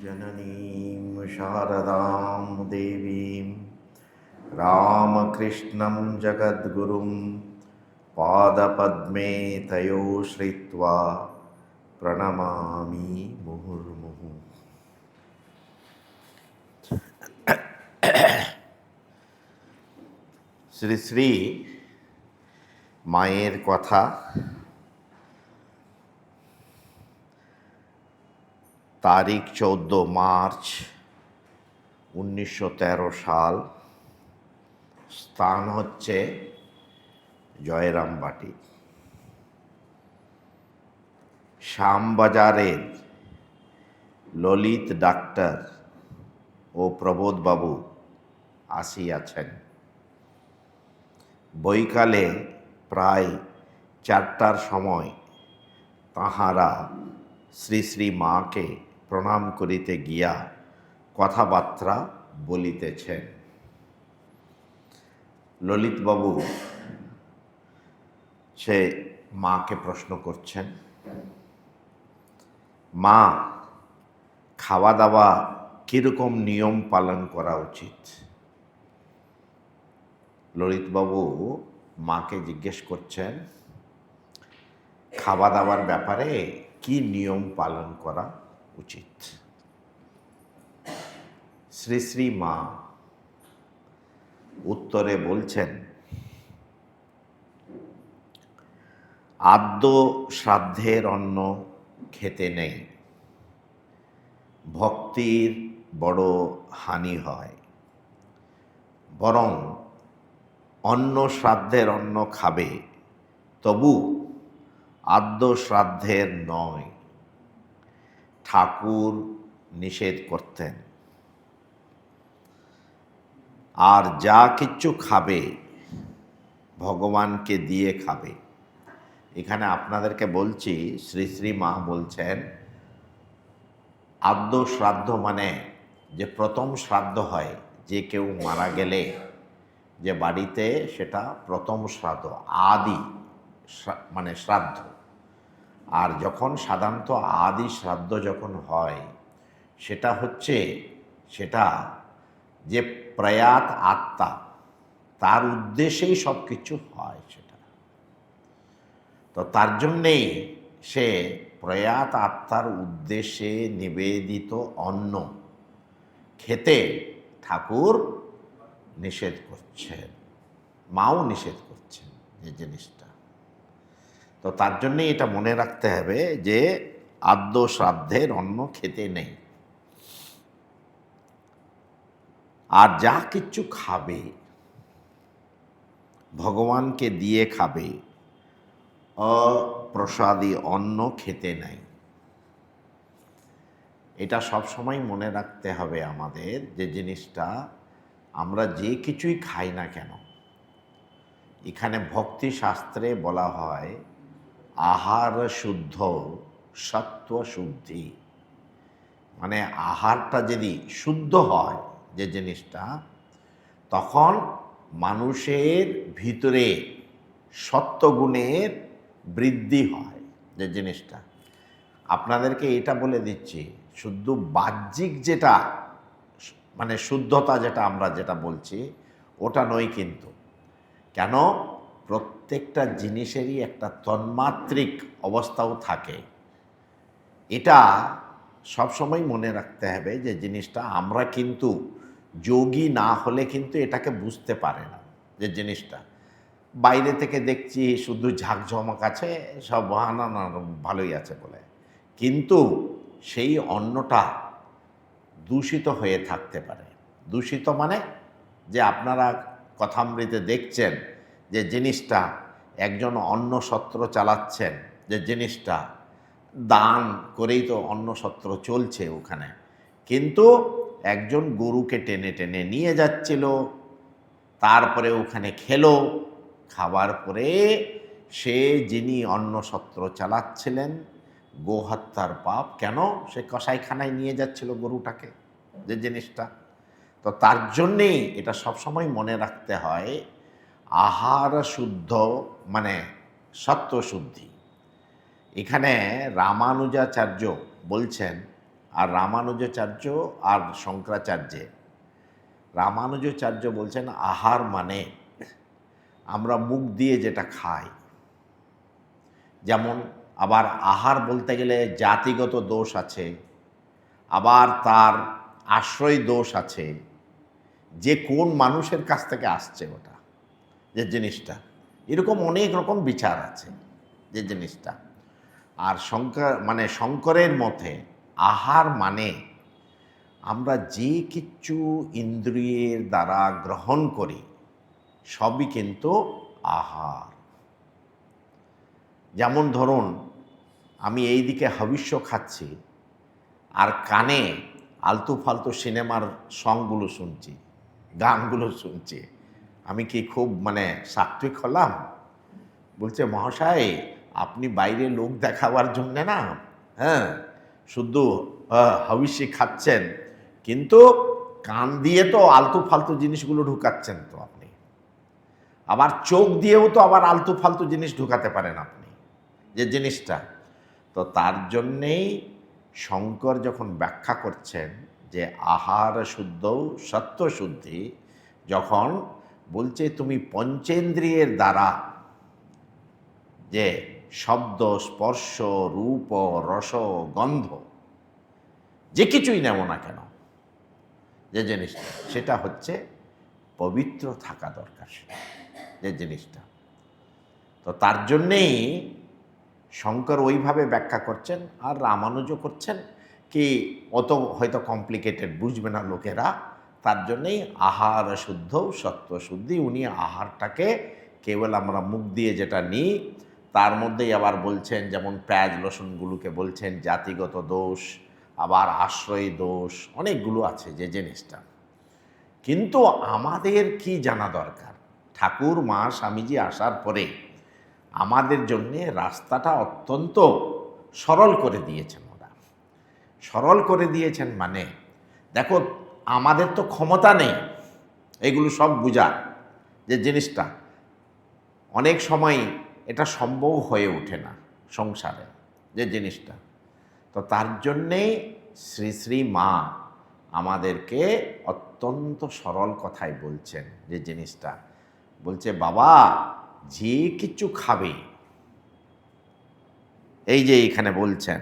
जननीं शारदां देवीं रामकृष्णं जगद्गुरुं पादपद्मे तयो श्रित्वा प्रणमामि मुहुर्मुहुः। শ্রী শ্রী মায়ের কথা তারিখ 14 মার্চ 1913 সাল, স্থান হচ্ছে জয়রামবাটি। শ্যামবাজারের ললিত ডাক্তার ও প্রবোধবাবু আসিয়াছেন। বৈকালে প্রায় 4টার সময় তাহারা শ্রী শ্রী মাকে প্রণাম করিতে গিয়া কথাবার্তা বলিতেছেন। ললিতবাবু সে মাকে প্রশ্ন করছেন, মা, খাওয়া দাওয়া কীরকম নিয়ম পালন করা উচিত? ললিতবাবু মাকে জিজ্ঞেস করছেন খাওয়া দাওয়ার ব্যাপারে কি নিয়ম পালন করা উচিত। শ্রী শ্রী মা উত্তরে বলছেন, আদ্য শ্রাদ্ধের অন্ন খেতে নেই, ভক্তির বড় হানি হয়। বরং অন্য শ্রাদ্ধের অন্ন খাবে, তবু আদ্য শ্রাদ্ধের নয়। ঠাকুর নিষেধ করতেন। আর যা কিছু খাবে ভগবানকে দিয়ে খাবে। এখানে আপনাদেরকে বলছি, শ্রী শ্রী মা বলছেন আদ্য শ্রাদ্ধ মানে যে প্রথম শ্রাদ্ধ হয়, যে কেউ মারা গেলে যে বাড়িতে, সেটা প্রথম শ্রাদ্ধ, আদি মানে শ্রাদ্ধ। আর যখন সাধারণত আদি শ্রাদ্ধ যখন হয়, সেটা হচ্ছে যে প্রয়াত আত্মা, তার উদ্দেশ্যেই সব কিছু হয় সেটা। তো তার জন্যেই সে প্রয়াত আত্মার উদ্দেশ্যে নিবেদিত অন্ন খেতে ঠাকুর নিষেধ করছেন, মাও নিষেধ করছেন যে জিনিসটা। তো তার জন্যে এটা মনে রাখতে হবে যে আদ্য শ্রাদ্ধের অন্ন খেতে নেই। আর যা কিছু খাবে ভগবানকে দিয়ে খাবে, অপ্রসাদী অন্ন খেতে নেই। এটা সব সময় মনে রাখতে হবে আমাদের, যে জিনিসটা আমরা যে কিছুই খাই না কেন, এখানে ভক্তি শাস্ত্রে বলা হয় আহার শুদ্ধ সত্ত্ব শুদ্ধি। মানে আহারটা যদি শুদ্ধ হয় যে জিনিসটা, তখন মানুষের ভিতরে সত্ত্বগুণের বৃদ্ধি হয় যে জিনিসটা। আপনাদেরকে এটা বলে দিচ্ছি, শুদ্ধ বাহ্যিক যেটা মানে শুদ্ধতা যেটা আমরা যেটা বলছি, ওটা নয় কিন্তু। কেন? প্রত্যেকটা জিনিসেরই একটা তন্মাত্রিক অবস্থাও থাকে। এটা সবসময় মনে রাখতে হবে যে জিনিসটা আমরা কিন্তু যোগী না হলে কিন্তু এটাকে বুঝতে পারে না। যে জিনিসটা বাইরে থেকে দেখছি শুধু ঝাঁকঝমক আছে, সব বাহানা না ভালোই আছে বলে, কিন্তু সেই অন্নটা দূষিত হয়ে থাকতে পারে। দূষিত মানে যে আপনারা কথামৃতে দেখছেন যে জিনিসটা একজন অন্নসত্র চালাচ্ছেন, যে জিনিসটা দান করেই তো অন্নসত্র চলছে ওখানে, কিন্তু একজন গরুকে টেনে টেনে নিয়ে যাচ্ছিল, তারপরে ওখানে খেলো, খাবার পরে সে যিনি অন্নসত্র চালাচ্ছিলেন, গোহত্যার পাপ। কেন? সে কসাইখানায় নিয়ে যাচ্ছিল গরুটাকে, যে জিনিসটা। তো তার জন্যেই এটা সবসময় মনে রাখতে হয়, আহার শুদ্ধ মানে সত্ত্ব শুদ্ধি। এখানে রামানুজাচার্য বলছেন, আর রামানুজাচার্য আর শঙ্করাচার্যে, রামানুজাচার্য বলছেন আহার মানে আমরা মুখ দিয়ে যেটা খাই। যেমন আবার আহার বলতে গেলে জাতিগত দোষ আছে, আবার তার আশ্রয় দোষ আছে, যে কোন মানুষের কাছ থেকে আসছে ওটা, যে জিনিসটা, এরকম অনেক রকম বিচার আছে যে জিনিসটা। আর শঙ্করের মতে আহার মানে আমরা যে কিছু ইন্দ্রিয়ের দ্বারা গ্রহণ করি সবই কিন্তু আহার। যেমন ধরুন, আমি এই দিকে হবিষ্য খাচ্ছি আর কানে আলতু ফালতু সিনেমার সংগুলো শুনছি, গানগুলো শুনছি, আমি কি খুব সাত্বিক হলাম? বলছে মহাশয়, আপনি বাইরে লোক দেখাবার জন্যে না, হ্যাঁ, শুধু হবিষ্যি খাচ্ছেন, কিন্তু কান দিয়ে তো আলতু ফালতু জিনিসগুলো ঢুকাচ্ছেন তো আপনি, আবার চোখ দিয়েও তো আবার আলতু ফালতু জিনিস ঢুকাতে পারেন আপনি, যে জিনিসটা। তো তার জন্যেই শঙ্কর যখন ব্যাখ্যা করছেন যে আহার শুদ্ধ সত্য শুদ্ধি, যখন বলছে তুমি পঞ্চেন্দ্রিয়ের দ্বারা যে শব্দ, স্পর্শ, রূপ, রস, গন্ধ যে কিছুই নেব না কেন, যে জিনিসটা, সেটা হচ্ছে পবিত্র থাকা দরকার, যে জিনিসটা। তো তার জন্যেই শঙ্কর ওইভাবে ব্যাখ্যা করছেন, আর রামানুজ করছেন কি অত হয়তো কমপ্লিকেটেড বুঝবে না লোকেরা, তার জন্যেই আহার শুদ্ধ সত্য শুদ্ধি। উনি আহারটাকে কেবল আমরা মুখ দিয়ে যেটা নিই, তার মধ্যেই আবার বলছেন, যেমন পেঁয়াজ রসুনগুলোকে বলছেন জাতিগত দোষ, আবার আশ্রয় দোষ, অনেকগুলো আছে যে জিনিসটা। কিন্তু আমাদের কি জানা দরকার, ঠাকুর মা স্বামীজি আসার পরে আমাদের জন্যে রাস্তাটা অত্যন্ত সরল করে দিয়েছেন। ওরা সরল করে দিয়েছেন মানে, দেখো আমাদের তো ক্ষমতা নেই এগুলো সব বোঝার, যে জিনিসটা অনেক সময় এটা সম্ভব হয়ে ওঠে না সংসারে, যে জিনিসটা। তো তার জন্যেই শ্রী শ্রী মা আমাদেরকে অত্যন্ত সরল কথাই বলছেন, যে জিনিসটা বলছে বাবা যে কিছু খাবে, এই যে এখানে বলছেন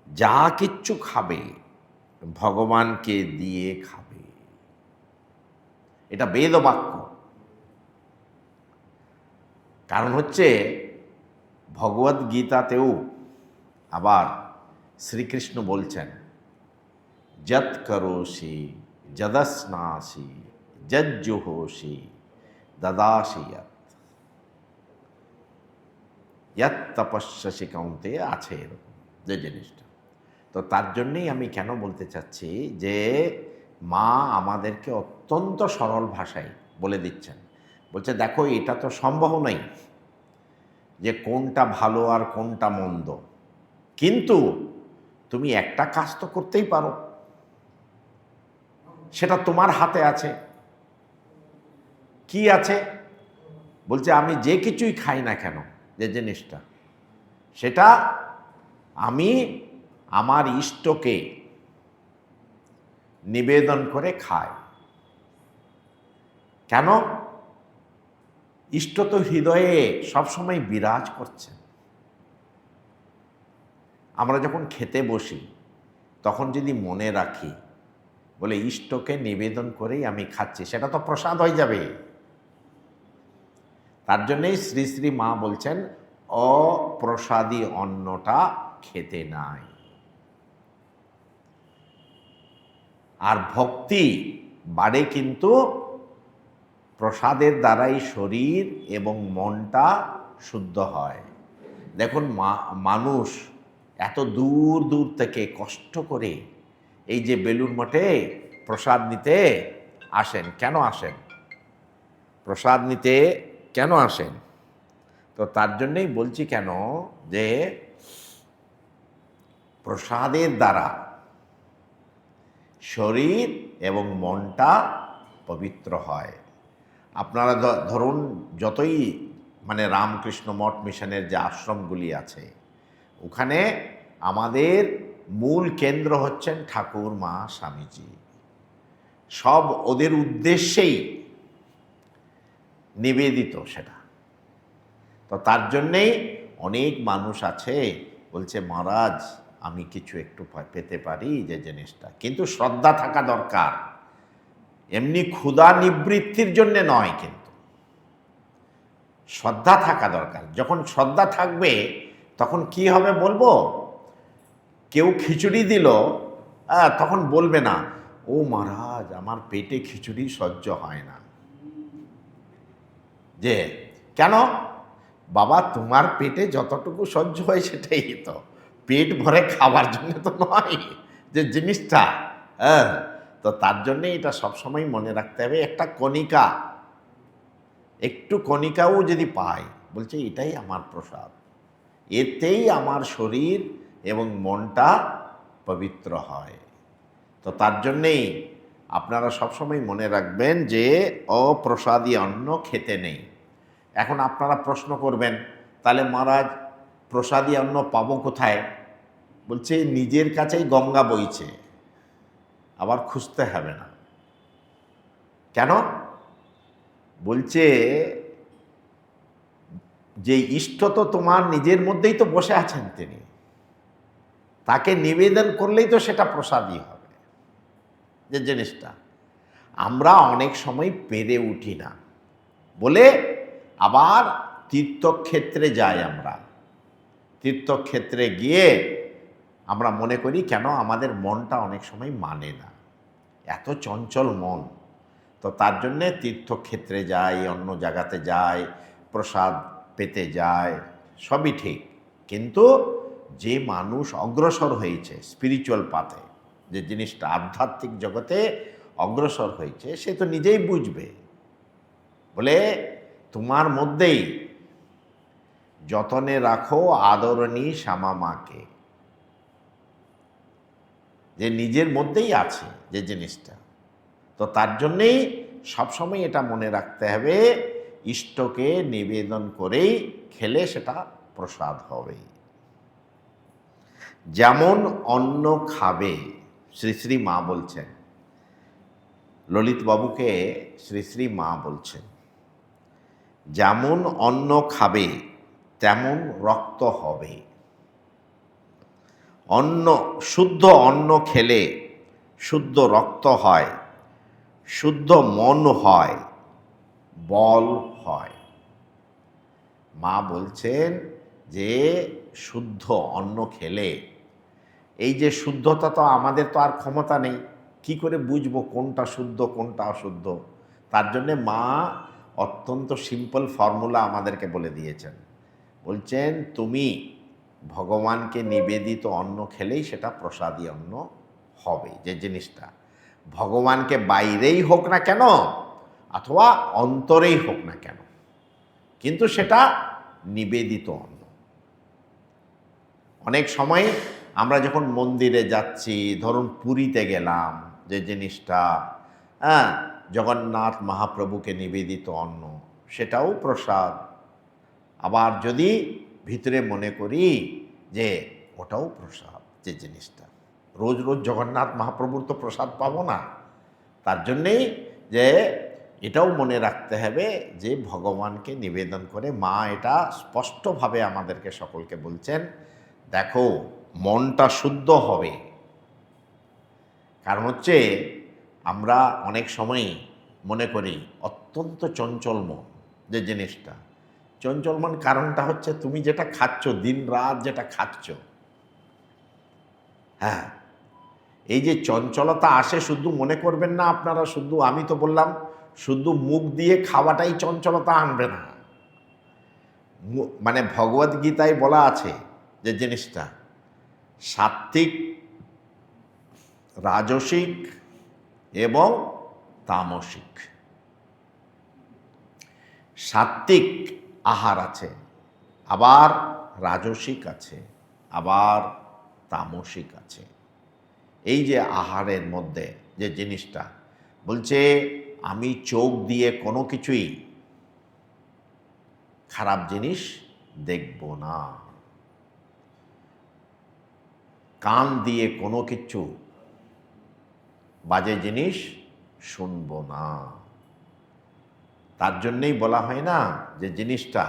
যা কিচ্ছু খাবে ভগবানকে দিয়ে খাবে, এটা বেদ বাক্য। কারণ হচ্ছে ভগবদ্ গীতাতেও আবার শ্রীকৃষ্ণ বলছেন যৎ করোষি যদস্নাসি যজ্জুহোষি দদাসি যৎ তপস্যাসি কাউন্তে, আছে এরকম যে জিনিসটা। তো তার জন্যেই আমি কেন বলতে চাচ্ছি যে মা আমাদেরকে অত্যন্ত সরল ভাষায় বলে দিচ্ছেন, বলছে দেখো এটা তো সম্ভব নয় যে কোনটা ভালো আর কোনটা মন্দ, কিন্তু তুমি একটা কাজ তো করতেই পারো, সেটা তোমার হাতে আছে। কি আছে? বলছে আমি যে কিছুই খাই না কেন, যে জিনিসটা, সেটা আমি আমার ইষ্টকে নিবেদন করে খাই। কেন? ইষ্ট তো হৃদয়ে সবসময় বিরাজ করছে। আমরা যখন খেতে বসি তখন যদি মনে রাখি, বলে ইষ্টকে নিবেদন করেই আমি খাচ্ছি, সেটা তো প্রসাদ হয়ে যাবে। তার জন্যেই শ্রী শ্রী মা বলছেন অপ্রসাদী অন্নটা খেতে নাই। আর ভক্তি বাড়ে কিন্তু প্রসাদের দ্বারাই শরীর এবং মনটা শুদ্ধ হয়। দেখুন মানুষ এত দূর দূর থেকে কষ্ট করে এই যে বেলুড় মঠে প্রসাদ নিতে আসেন। কেন আসেন? প্রসাদ নিতে কেন আসেন? তো তার জন্যেই বলছি কেন, যে প্রসাদের দ্বারা শরীর এবং মনটা পবিত্র হয়। আপনারা ধরুন যতই রামকৃষ্ণ মঠ মিশনের যে আশ্রমগুলি আছে, ওখানে আমাদের মূল কেন্দ্র হচ্ছেন ঠাকুর মা স্বামীজি। সব ওদের উদ্দেশ্যেই নিবেদিত সেটা। তো তার জন্যেই অনেক মানুষ আছে বলছে, মহারাজ আমি কিছু একটু পেতে পারি যে জিনিসটা, কিন্তু শ্রদ্ধা থাকা দরকার, এমনি ক্ষুধা নিবৃত্তির জন্যে নয়, কিন্তু শ্রদ্ধা থাকা দরকার। যখন শ্রদ্ধা থাকবে তখন কি হবে বলবো, কেউ খিচুড়ি দিল, তখন বলবে না, ও মহারাজ আমার পেটে খিচুড়ি সহ্য হয় না। যে কেন বাবা, তোমার পেটে যতটুকু সহ্য হয় সেটাই তো, পেট ভরে খাবার জন্য তো নয় যে জিনিসটা। হ্যাঁ, তো তার জন্যে এটা সবসময় মনে রাখতে হবে, একটা কণিকা, একটু কণিকাও যদি পাই, বলছে এটাই আমার প্রসাদ, এতেই আমার শরীর এবং মনটা পবিত্র হয়। তো তার জন্যেই আপনারা সবসময় মনে রাখবেন যে অপ্রসাদী অন্ন খেতে নেই। এখন আপনারা প্রশ্ন করবেন, তাহলে মহারাজ প্রসাদী অন্ন পাবো কোথায়? বলছে নিজের কাছেই গঙ্গা বইছে, আবার খুঁজতে হবে না। কেন? বলছে যে ইষ্ট তো তোমার নিজের মধ্যেই তো বসে আছেন, তিনি, তাকে নিবেদন করলেই তো সেটা প্রসাদী হবে। যে জিনিসটা আমরা অনেক সময় পেরে উঠি না বলে আবার তীর্থক্ষেত্রে যাই। আমরা তীর্থক্ষেত্রে গিয়ে আমরা মনে করি কেন আমাদের মনটা অনেক সময় মানে না, এত চঞ্চল মন। তো তার জন্যে তীর্থক্ষেত্রে যাই, অন্য জায়গাতে যাই, প্রসাদ পেতে যায়, সবই ঠিক। কিন্তু যে মানুষ অগ্রসর হয়েছে স্পিরিচুয়াল পাথে, যে জিনিসটা আধ্যাত্মিক জগতে অগ্রসর হয়েছে, সে তো নিজেই বুঝবে। বলে তোমার মধ্যেই যতনে রাখো আদরণী শ্যামা মাকে, যে নিজের মধ্যেই আছে যে জিনিসটা। তো তার জন্যেই সবসময় এটা মনে রাখতে হবে, ইষ্টকে নিবেদন করেই খেলে সেটা প্রসাদ হবে। যেমন অন্ন খাবে, শ্রী শ্রী মা বলছেন, ললিতবাবুকে শ্রী শ্রী মা বলছেন, যেমন অন্ন খাবে তেমন রক্ত হবে। অন্ন, শুদ্ধ অন্ন খেলে শুদ্ধ রক্ত হয়, শুদ্ধ মন হয়, বল হয়। মা বলছেন যে শুদ্ধ অন্ন খেলে, এই যে শুদ্ধতা, তো আমাদের তো আর ক্ষমতা নেই, কি করে বুঝবো কোনটা শুদ্ধ কোনটা অশুদ্ধ? তার জন্যে মা অত্যন্ত সিম্পল ফর্মুলা আমাদেরকে বলে দিয়েছেন। বলছেন তুমি ভগবানকে নিবেদিত অন্ন খেলেই সেটা প্রসাদী অন্ন হবে। যে জিনিসটা ভগবানকে বাইরেই হোক না কেন অথবা অন্তরেই হোক না কেন, কিন্তু সেটা নিবেদিত অন্ন। অনেক সময় আমরা যখন মন্দিরে যাচ্ছি, ধরুন পুরীতে গেলাম, যে জিনিসটা জগন্নাথ মহাপ্রভুকে নিবেদিত অন্ন, সেটাও প্রসাদ। আবার যদি ভিতরে মনে করি যে ওটাও প্রসাদ, যে জিনিসটা রোজ রোজ জগন্নাথ মহাপ্রভুর তো প্রসাদ পাবো না। তার জন্যেই যে এটাও মনে রাখতে হবে যে ভগবানকে নিবেদন করে। মা এটা স্পষ্টভাবে আমাদেরকে সকলকে বলছেন, দেখো মনটা শুদ্ধ হবে। কারণ হচ্ছে আমরা অনেক সময় মনে করি অত্যন্ত চঞ্চল মন, যে জিনিসটা চঞ্চল মন, কারণটা হচ্ছে তুমি যেটা খাচ্ছ, দিন রাত যেটা খাচ্ছ। হ্যাঁ, এই যে চঞ্চলতা আসে, শুধু মনে করবেন না আপনারা, শুধু আমি তো বললাম শুধু মুখ দিয়ে খাওয়াটাই চঞ্চলতা আনবে না। মানে ভগবদ গীতায় বলা আছে যে জিনিসটা সাত্ত্বিক, রাজসিক এবং তামসিক। সাত্ত্বিক আহার আছে, আবার রাজসিক আছে, আবার তামসিক আছে। এই যে আহারের মধ্যে যে জিনিসটা বলছে, আমি চোখ দিয়ে কোনো কিছুই খারাপ জিনিস দেখব না। কান দিয়ে কোনো কিছু বাজে জিনিস শুনবো না। তার জন্যেই বলা হয় না যে জিনিসটা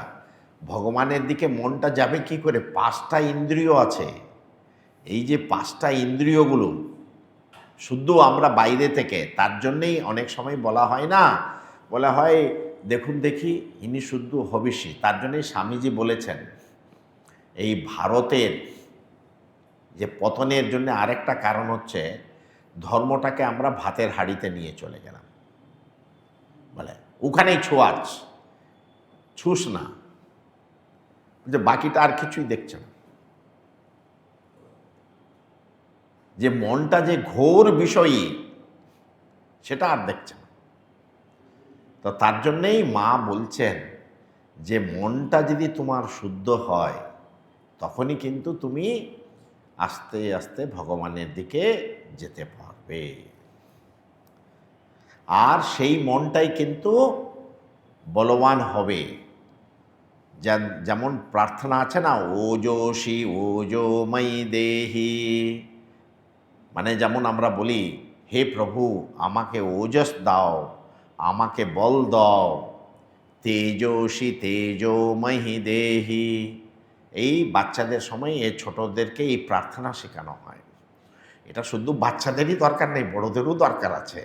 ভগবানের দিকে মনটা যাবে কি করে? পাঁচটা ইন্দ্রিয় আছে। এই যে পাঁচটা ইন্দ্রিয়গুলো শুধু আমরা বাইরে থেকে, তার জন্যেই অনেক সময় বলা হয় না, বলা হয় দেখুন দেখি ইনি শুদ্ধ হবিষ্যি। তার জন্যই স্বামীজি বলেছেন এই ভারতের যে পতনের জন্য আরেকটা কারণ হচ্ছে ধর্মটাকে আমরা ভাতের হাঁড়িতে নিয়ে চলে গেলাম। বলে ওখানেই ছোঁয়াচ, ছুস না, যে বাকিটা আর কিছুই দেখছে না। যে মনটা যে ঘোর বিষয়ী সেটা আর দেখছে না। তো তার জন্যেই মা বলছেন যে মনটা যদি তোমার শুদ্ধ হয় তখনই কিন্তু তুমি আস্তে আস্তে ভগবানের দিকে যেতে পারবে। আর সেই মনটাই কিন্তু বলবান হবে। যেমন প্রার্থনা আছে না, ওজোশি ওজোময়ী দেহি, মানে যেমন আমরা বলি হে প্রভু আমাকে ওজস দাও, আমাকে বল দাও, তেজস্বী তেজোময়ী দেহি। এই বাচ্চাদের সময় এই ছোটদেরকে এই প্রার্থনা শেখানো হয়। এটা শুধু বাচ্চাদেরই দরকার নেই, বড়দেরও দরকার আছে।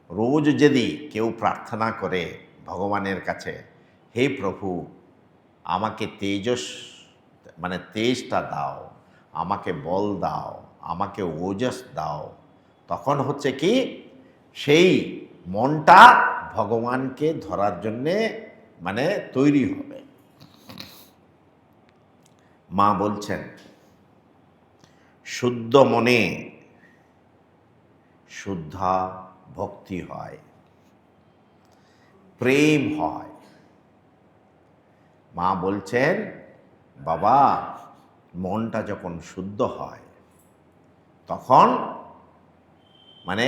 রোজ যদি কেউ প্রার্থনা করে ভগবানের কাছে, হে প্রভু আমাকে তেজস মানে তেজটা দাও, আমাকে বল দাও, আমাকে ওজস দাও, তখন হচ্ছে কি সেই মনটা ভগবানকে ধরার জন্যে মানে তৈরি হবে। মা বলছেন শুদ্ধ মনে শুদ্ধা ভক্তি হয়, প্রেম হয়। মা বলছেন বাবা মনটা যখন শুদ্ধ হয় তখন মানে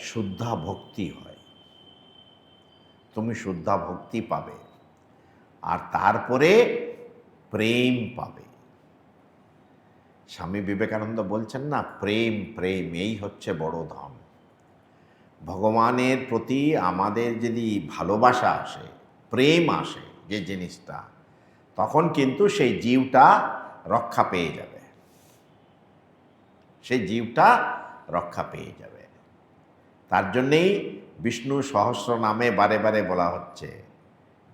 শুদ্ধা ভক্তি হয়, তুমি শুদ্ধা ভক্তি পাবে আর তারপরে প্রেম পাবে। স্বামী বিবেকানন্দ বলছেন না, প্রেম প্রেম এই হচ্ছে বড় ধন। ভগবানের প্রতি আমাদের যদি ভালোবাসা আসে, প্রেম আসে যে জিনিসটা, তখন কিন্তু সেই জীবটা রক্ষা পেয়ে যাবে, সেই জীবটা রক্ষা পেয়ে যাবে। তার জন্যেই বিষ্ণু সহস্র নামে বারে বারে বলা হচ্ছে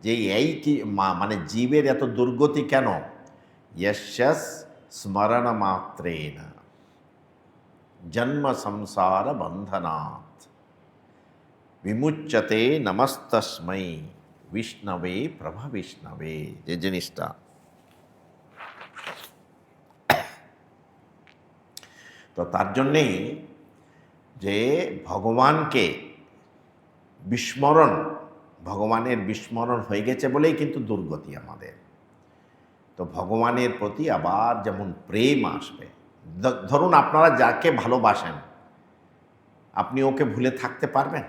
যে এই কি মানে জীবের এত দুর্গতি কেন? যস্যস স্মরণ মাত্রেণ জন্ম সংসার বন্ধনাৎ বিমুচ্যতে নমস্তস্मै বিষ্ণবে প্রভবিষ্ণবে। যে জিনিসটা তো তার জন্যেই যে ভগবানকে বিস্মরণ, ভগবানের বিস্মরণ হয়ে গেছে বলেই কিন্তু দুর্গতি আমাদের। তো ভগবানের প্রতি আবার যেমন প্রেম আসবে। ধরুন আপনারা যাকে ভালোবাসেন আপনি ওকে ভুলে থাকতে পারবেন?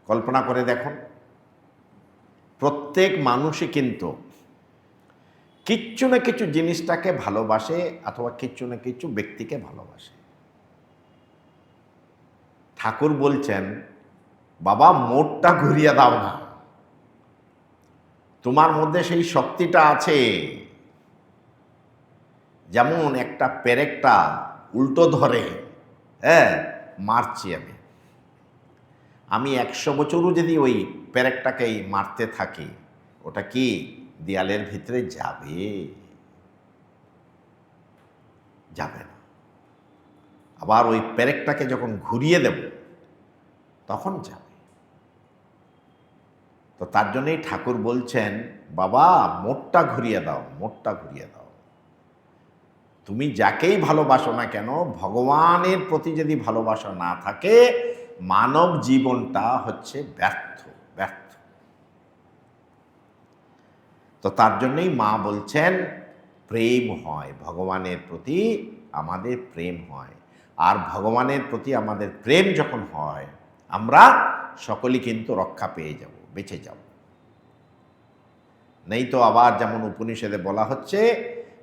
কল্পনা করে দেখুন, প্রত্যেক মানুষই কিন্তু কিচ্ছু না কিছু জিনিসটাকে ভালোবাসে অথবা কিচ্ছু না কিছু ব্যক্তিকে ভালোবাসে। ঠাকুর বলছেন বাবা মোড়টা ঘুরিয়ে দাও না, তোমার মধ্যে সেই শক্তিটা আছে। যেমন একটা পেরেকটা উল্টো ধরে, হ্যাঁ মারছি আমি 100 বছরও যদি ওই পেরেকটাকেই মারতে থাকি, ওটা কি দেয়ালের ভিতরে যাবে? যাবে না। আবার ওই পেরেকটাকে যখন ঘুরিয়ে দেব তখন যাবে। তো তার জন্যই ঠাকুর বলছেন বাবা মোড়টা ঘুরিয়ে দাও, মোড়টা ঘুরিয়ে দাও। তুমি যাকেই ভালোবাসো না কেন, ভগবানের প্রতি যদি ভালোবাসা না থাকে মানব জীবনটা হচ্ছে ব্যর্থ ব্যর্থ। তো তার জন্যই মা বলছেন প্রেম হয়, ভগবানের প্রতি আমাদের প্রেম হয়। আর ভগবানের প্রতি আমাদের প্রেম যখন হয় আমরা সকলেই কিন্তু রক্ষা পেয়ে যাব, বেঁচে যাব। নেই তো আবার যেমন উপনিষদে বলা হচ্ছে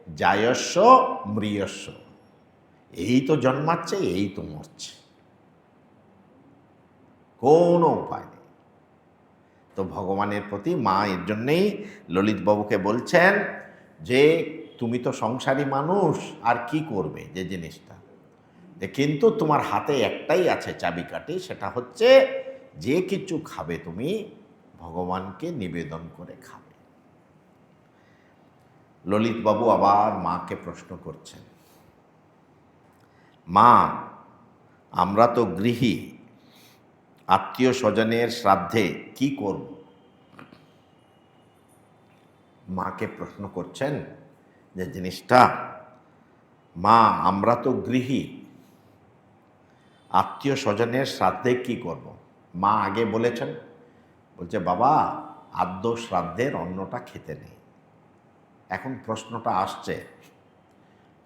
জায়স্য মৃয়স্য, এই তো জন্মাচ্ছে, এই তো মরছে, কোনো উপায় নেই। তো ভগবানের প্রতি মা এর জন্যেই ললিতবাবুকে বলছেন যে তুমি তো সংসারী মানুষ, আর কি করবে যে জিনিসটা, কিন্তু তোমার হাতে একটাই আছে চাবিকাঠি, সেটা হচ্ছে যে কিছু খাবে তুমি ভগবানকে নিবেদন করে খাবে। ললিতবাবু আবার মাকে প্রশ্ন করছেন, মা আমরা তো গৃহী, আত্মীয় স্বজনের শ্রাদ্ধে কি করব? মাকে প্রশ্ন করছেন যে জিনিসটা, মা আমরা তো গৃহী, আত্মীয় স্বজনের শ্রাদ্ধে কি করব? মা আগে বলেছেন, বলছে বাবা আদ্য শ্রাদ্ধের অন্নটা খেতে নেই। এখন প্রশ্নটা আসছে,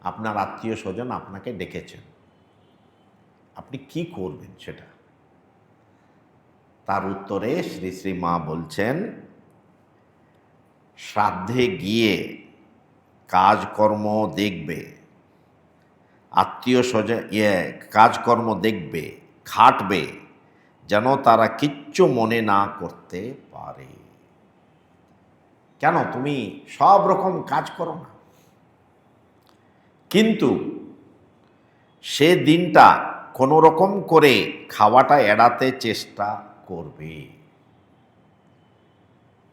আপনার আত্মীয় স্বজন আপনাকে ডেকেছেন, আপনি কি করবেন সেটা? তার উত্তরে শ্রী শ্রী মা বলছেন, শ্রাদ্ধে গিয়ে কাজকর্ম দেখবে, আত্মীয় স্বজন কাজকর্ম দেখবে, খাটবে, যেন তারা কিচ্ছু মনে না করতে পারে। কেন তুমি সব রকম কাজ করো না, কিন্তু সে দিনটা কোনো রকম করে খাওয়াটা এড়াতে চেষ্টা করবে।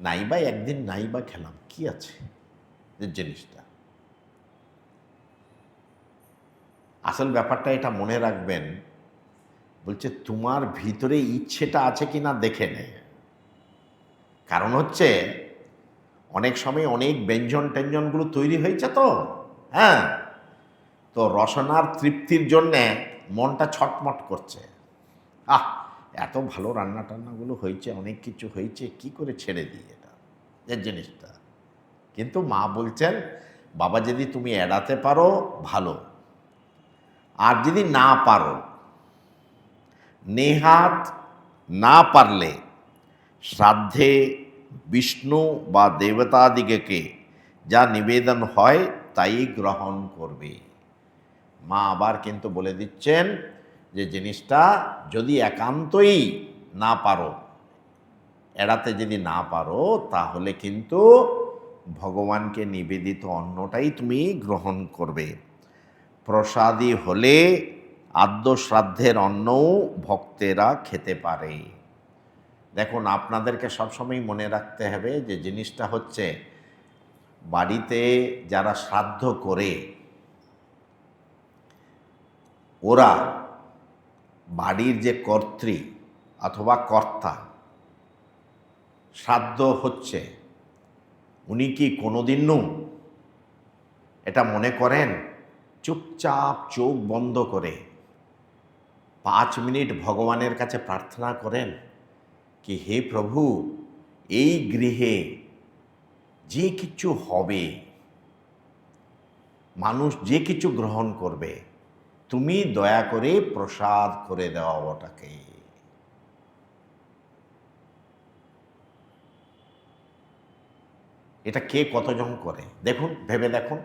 নাইবা একদিন নাইবা খেলাম, কি আছে যে জিনিসটা। আসল ব্যাপারটা এটা মনে রাখবেন, বলছে তোমার ভিতরে ইচ্ছেটা আছে কিনা দেখে নে। কারণ হচ্ছে অনেক সময় অনেক ব্যঞ্জন ট্যাঞ্জনগুলো তৈরি হয়েছে তো, হ্যাঁ, তো রসনার তৃপ্তির জন্যে মনটা ছটমট করছে, আহ এত ভালো রান্না টান্নাগুলো হয়েছে, অনেক কিছু হয়েছে, কি করে ছেড়ে দিই এটা এর জিনিসটা। কিন্তু মা বলছেন, বাবা যদি তুমি এড়াতে পারো ভালো, আর যদি না পারো, নেহাত না পারলে শ্রাদ্ধে বিষ্ণু বা দেবতাদিগকে যা নিবেদন হয় তাই গ্রহণ করবে। মা আবার কিন্তু বলে দিচ্ছেন যে জিনিসটা যদি একান্তই না পারো, এড়াতে যদি না পারো, তাহলে কিন্তু ভগবানকে নিবেদিত অন্নটাই তুমি গ্রহণ করবে। প্রসাদী হলে আদ্য শ্রাদ্ধের অন্নও ভক্তেরা খেতে পারে। দেখুন আপনাদেরকে সবসময় মনে রাখতে হবে যে জিনিসটা হচ্ছে, বাড়িতে যারা শ্রাদ্ধ করে ওরা বাড়ির যে কর্ত্রী অথবা কর্তা, শ্রাদ্ধ হচ্ছে, উনি কি কোনোদিনও এটা মনে করেন চুপচাপ চোখ বন্ধ করে 5 মিনিট ভগবানের কাছে প্রার্থনা করেন কি হে প্রভু, এই গৃহে যে কিছু হবে, মানুষ যে কিছু গ্রহণ করবে, তুমি দয়া করে প্রসাদ করে দাও ওটাকে। এটা কে কতজন করে দেখুন, ভেবে দেখুন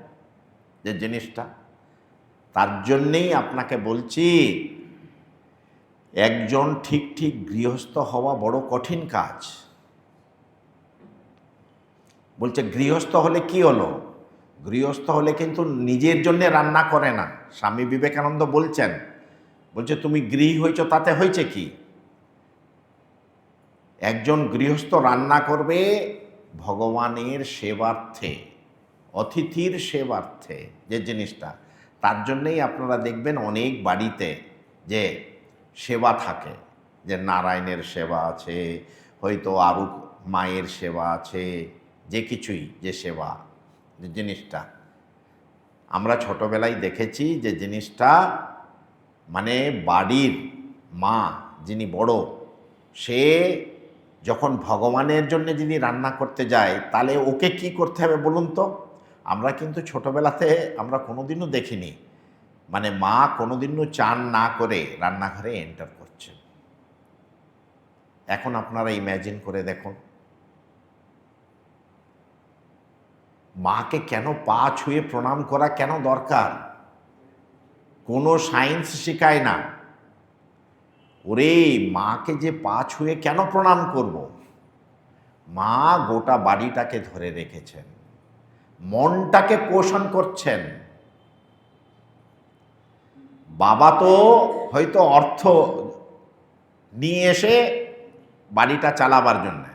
যে জিনিসটা। তার জন্যেই আপনাকে বলছি, একজন ঠিক ঠিক গৃহস্থ হওয়া বড় কঠিন কাজ। বলছে গৃহস্থ হলে কি হলো? গৃহস্থ হলে কিন্তু নিজের জন্য রান্না করে না। স্বামী বিবেকানন্দ বলছেন, বলছে তুমি গৃহী হয়েছ তাতে হয়েছে কি? একজন গৃহস্থ রান্না করবে ভগবানের সেবার্থে, অতিথির সেবার্থে যে জিনিসটা। তার জন্যেই আপনারা দেখবেন অনেক বাড়িতে যে সেবা থাকে, যে নারায়ণের সেবা আছে, হয়তো আরও মায়ের সেবা আছে, যে কিছুই যে সেবা যে জিনিসটা আমরা ছোটবেলায় দেখেছি, যে জিনিসটা মানে বাড়ির মা যিনি বড়, সে যখন ভগবানের জন্য যিনি রান্না করতে যায়, তাহলে ওকে কি করতে হবে বলুন তো? আমরা কিন্তু ছোটবেলাতে আমরা কোনোদিনও দেখিনি, মানে মা কোনোদিনও চান না করে রান্নাঘরে এন্টার করছেন। এখন আপনারা ইম্যাজিন করে দেখুন, মাকে কেন পা ছুঁয়ে প্রণাম করা কেন দরকার? কোনো সায়েন্স শেখায় না। ওরে, মাকে যে পা ছুঁয়ে কেন প্রণাম করব? মা গোটা বাড়িটাকে ধরে রেখেছেন, মনটাকে পোষণ করছেন। বাবা তো হয়তো অর্থ নিয়ে এসে বাড়িটা চালাবার জন্য,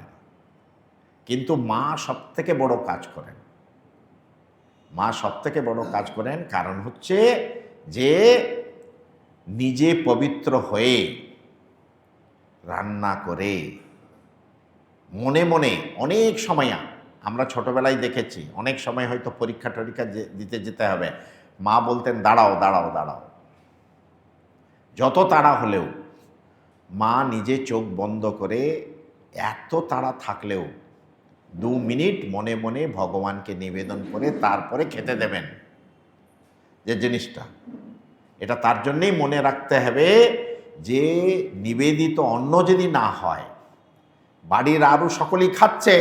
কিন্তু মা সব থেকে বড় কাজ করেন। মা সব থেকে বড় কাজ করেন, কারণ হচ্ছে যে নিজে পবিত্র হয়ে রান্না করে মনে মনে। অনেক সময় আমরা ছোটবেলায় দেখেছি, অনেক সময় হয়তো পরীক্ষা টরীক্ষা দিতে যেতে হবে, মা বলতেন দাঁড়াও দাঁড়াও দাঁড়াও। যত তাড়া হলেও মা নিজে চোখ বন্ধ করে, এত তাড়া থাকলেও 2 মিনিট মনে মনে ভগবানকে নিবেদন করে তারপরে খেতে দেবেন। যে জিনিসটা, এটা তার জন্যেই মনে রাখতে হবে যে নিবেদিত অন্ন যদি না হয়, বাড়ির আরও সকলেই খাচ্ছে,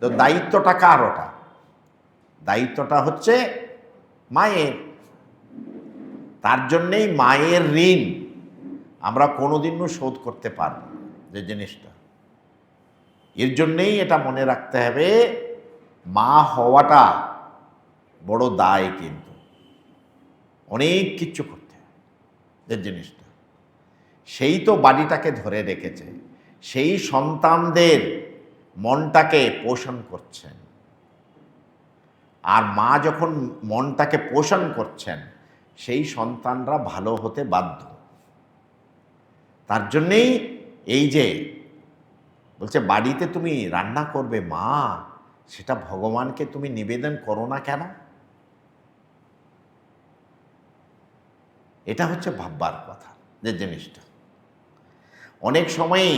তো দায়িত্বটা কার? ওটা দায়িত্বটা হচ্ছে মায়ের। তার জন্যেই মায়ের ঋণ আমরা কোনোদিনও শোধ করতে পারব না, যে জিনিসটা। এর জন্যেই এটা মনে রাখতে হবে, মা হওয়াটা বড় দায়, কিন্তু অনেক কিছু করতে হবে। যে জিনিসটা, সেই তো বাড়িটাকে ধরে রেখেছে, সেই সন্তানদের মনটাকে পোষণ করছেন। আর মা যখন মনটাকে পোষণ করছেন, সেই সন্তানরা ভালো হতে বাধ্য। তার জন্যেই এই যে বলছে বাড়িতে তুমি রান্না করবে মা, সেটা ভগবানকে তুমি নিবেদন করো না কেন? এটা হচ্ছে ভাববার কথা, যে জিনিসটা। অনেক সময়ই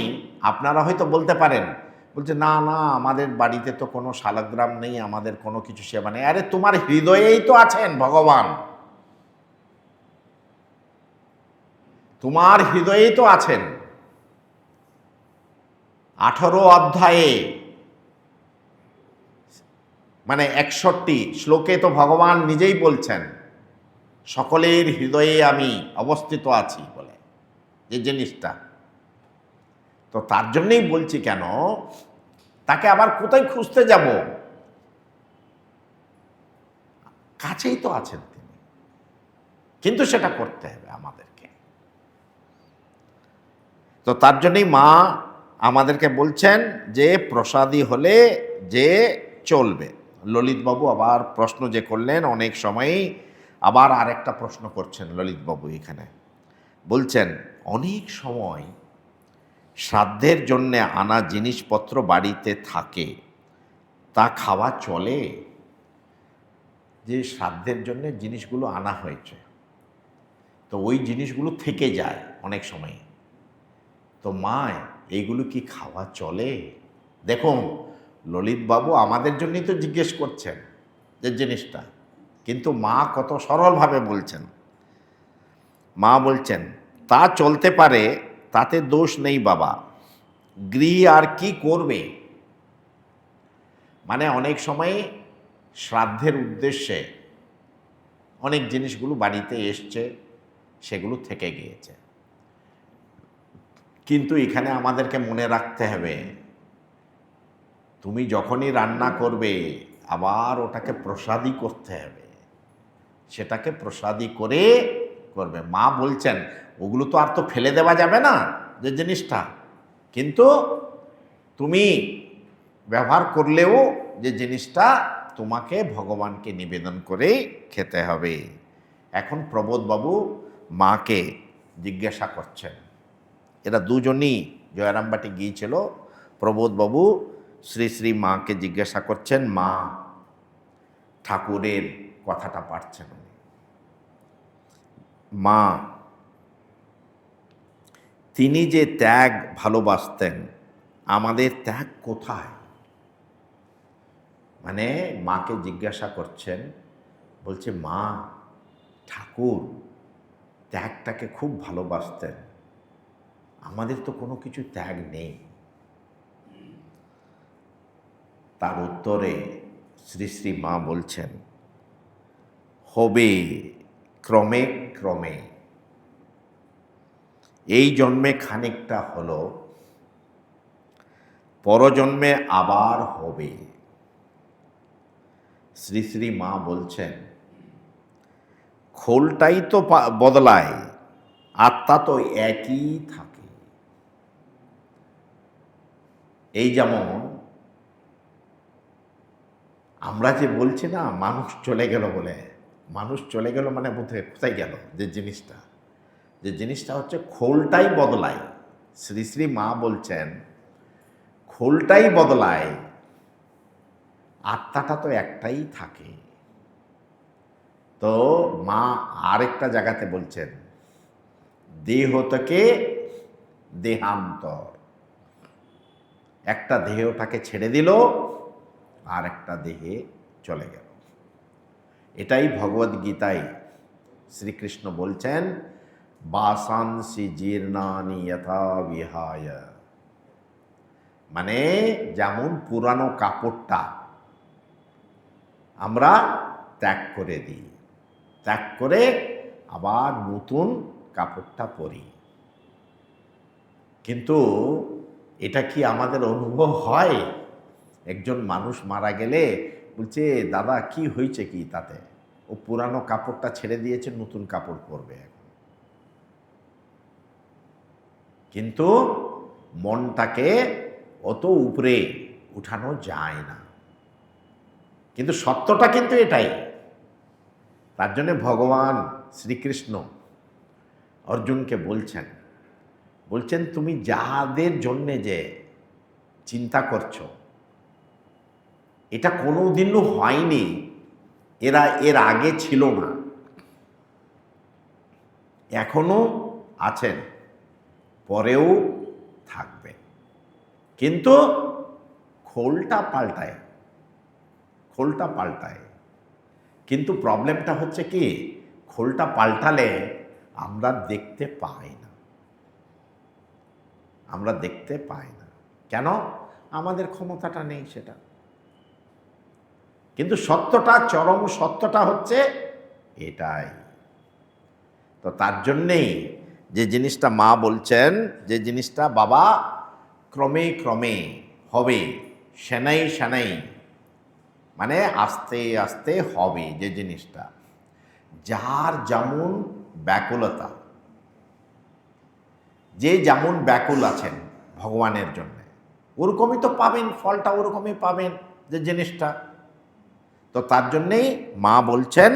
আপনারা হয়তো বলতে পারেন, বলছে না না, আমাদের বাড়িতে তো কোনো শালগ্রাম নেই, আমাদের কোনো কিছু সেবা নেই। আরে তোমার হৃদয়েই তো আছেন ভগবান, তোমার হৃদয়েই তো আছেন। 18 অধ্যায়ে মানে 61 শ্লোকে তো ভগবান নিজেই বলছেন, সকলের হৃদয়ে আমি অবস্থিত আছি বলে, যে জিনিসটা। তো তার জন্যই বলছি, কেন তাকে আবার কোথায় খুঁজতে যাব? কাছেই তো আছেন তিনি, কিন্তু সেটা করতে হবে আমাদেরকে। তো তার জন্যই মা আমাদেরকে বলছেন যে প্রসাদী হলে যে চলবে। ললিতবাবু আবার প্রশ্ন যে করলেন, অনেক সময়ই আবার আরেকটা প্রশ্ন করছেন ললিতবাবু এখানে। বলছেন, অনেক সময় শ্রাদ্ধের জন্যে আনা জিনিসপত্র বাড়িতে থাকে, তা খাওয়া চলে? যে শ্রাদ্ধের জন্য জিনিসগুলো আনা হয়েছে, তো ওই জিনিসগুলো থেকে যায় অনেক সময়, তো মা এইগুলো কি খাওয়া চলে? দেখুন ললিতবাবু আমাদের জন্যই তো জিজ্ঞেস করছেন যে জিনিসটা, কিন্তু মা কত সরলভাবে বলছেন। মা বলছেন, তা চলতে পারে, তাতে দোষ নেই বাবা, গৃহী আর কি করবে? মানে অনেক সময় শ্রাদ্ধের উদ্দেশ্যে অনেক জিনিসগুলো বাড়িতে এসছে, সেগুলো থেকে গিয়েছে, কিন্তু এখানে আমাদেরকে মনে রাখতে হবে, তুমি যখনই রান্না করবে আবার ওটাকে প্রসাদী করতে হবে, সেটাকে প্রসাদী করে করবে। মা বলছেন ওগুলো তো আর তো ফেলে দেওয়া যাবে না, যে জিনিসটা, কিন্তু তুমি ব্যবহার করলেও যে জিনিসটা তোমাকে ভগবানকে নিবেদন করেই খেতে হবে। এখন প্রবোধবাবু মাকে জিজ্ঞাসা করছেন, এরা দুজনই জয়রামবাটি গিয়েছিল, প্রবোধবাবু শ্রী শ্রী মাকে জিজ্ঞাসা করছেন, মা ঠাকুরের কথাটা পারছেন, মা তিনি যে ত্যাগ ভালোবাসতেন, আমাদের ত্যাগ কোথায়? মানে মাকে জিজ্ঞাসা করছেন, বলছে মা ঠাকুর ত্যাগটাকে খুব ভালোবাসতেন, আমাদের তো কোনো কিছু ত্যাগ নেই। তার উত্তরে শ্রী শ্রী মা বলছেন হবে ক্রমে ক্রমে, এই জন্মে খানিকটা হলো, পরজন্মে আবার হবে। শ্রী শ্রী মা বলছেন খোলটাই তো বদলায়, আত্মা তো একই থাকে। এই যেমন আমরা যে বলছি না মানুষ চলে গেল বলে, মানুষ চলে গেল মানে বোধহয় কোথায় গেল, যে জিনিসটা হচ্ছে খোলটাই বদলায়। শ্রী শ্রী মা বলছেন খোলটাই বদলায়, আত্মাটা তো একটাই থাকে। তো মা আরেকটা জায়গাতে বলছেন দেহ থেকে দেহান্তর, একটা দেহটাকে ছেড়ে দিল আর একটা দেহে চলে গেল। এটাই ভগবদ গীতায় শ্রীকৃষ্ণ বলছেন বাসাংসি জীর্ণানি যথা বিহায়, মানে যেমন পুরানো কাপড়টা আমরা ত্যাগ করে দিই, ত্যাগ করে আবার নতুন কাপড়টা পরি। কিন্তু এটা কি আমাদের অনুভব হয়? একজন মানুষ মারা গেলে বলছে দাদা কি হয়েছে কি তাতে, ও পুরানো কাপড়টা ছেড়ে দিয়েছে, নতুন কাপড় পরবে এখন। কিন্তু মনটাকে অত উপরে উঠানো যায় না। কিন্তু সত্যটা কিন্তু এটাই। তার জন্য ভগবান শ্রীকৃষ্ণ অর্জুনকে বলছেন তুমি যাদের জন্যে যে চিন্তা করছো এটা কোনোদিনও হয়নি, এরা এর আগে ছিল না, এখনো আছেন, পরেও থাকবে। কিন্তু খোলটা পাল্টায়, খোলটা পাল্টায়। কিন্তু প্রবলেমটা হচ্ছে কি খোলটা পাল্টালে আমরা দেখতে পাই না, আমরা দেখতে পাই না। কেন? আমাদের ক্ষমতাটা নেই সেটা। কিন্তু সত্যটা, চরম সত্যটা হচ্ছে এটাই। তো তার জন্যেই যে জিনিসটা মা বলছেন, যে জিনিসটা বাবা ক্রমে ক্রমে হবে, সেনাই সেনাই, মানে আস্তে আস্তে হবে। যে জিনিসটা যার যেমন ব্যাকুলতা, যে যেমন ব্যাকুল আছেন ভগবানের জন্য, ওরকমই তো পাবেন, ফলটা ওরকমই পাবেন যে জিনিসটা। তো তার জন্যেই মা বলছেন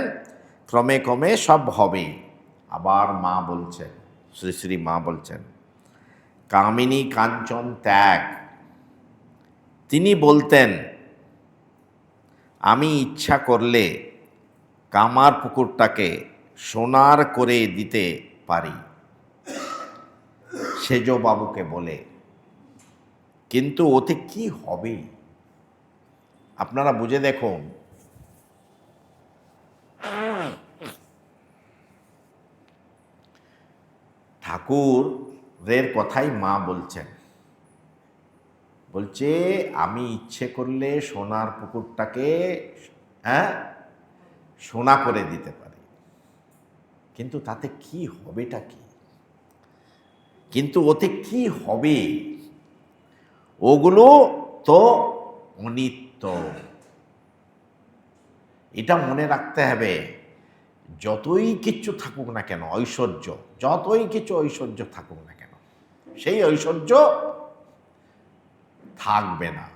ক্রমে ক্রমে সব হবে। আবার মা বলছেন, শ্রী শ্রী মা বলছেন কামিনী কাঞ্চন ত্যাগ। তিনি বলতেন আমি ইচ্ছা করলে কামার পুকুরটাকে সোনার করে দিতে পারি সেজ বাবুকে বলে, কিন্তু ওতে কি হবে আপনারা বুঝে দেখুন। ঠাকুরের কথাই মা বলছেন, বলছে আমি ইচ্ছে করলে সোনার পুকুরটাকে সোনা করে দিতে পারি, কিন্তু তাতে কি হবেটা কি, কিন্তু ওতে কি হবে, ওগুলো তো অনিত্য। এটা মনে রাখতে হবে। যতই কিছু থাকুক না কেন ঐশ্বর্য, যতই কিছু ঐশ্বর্য থাকুক না কেন, সেই ঐশ্বর্য থাকবে না।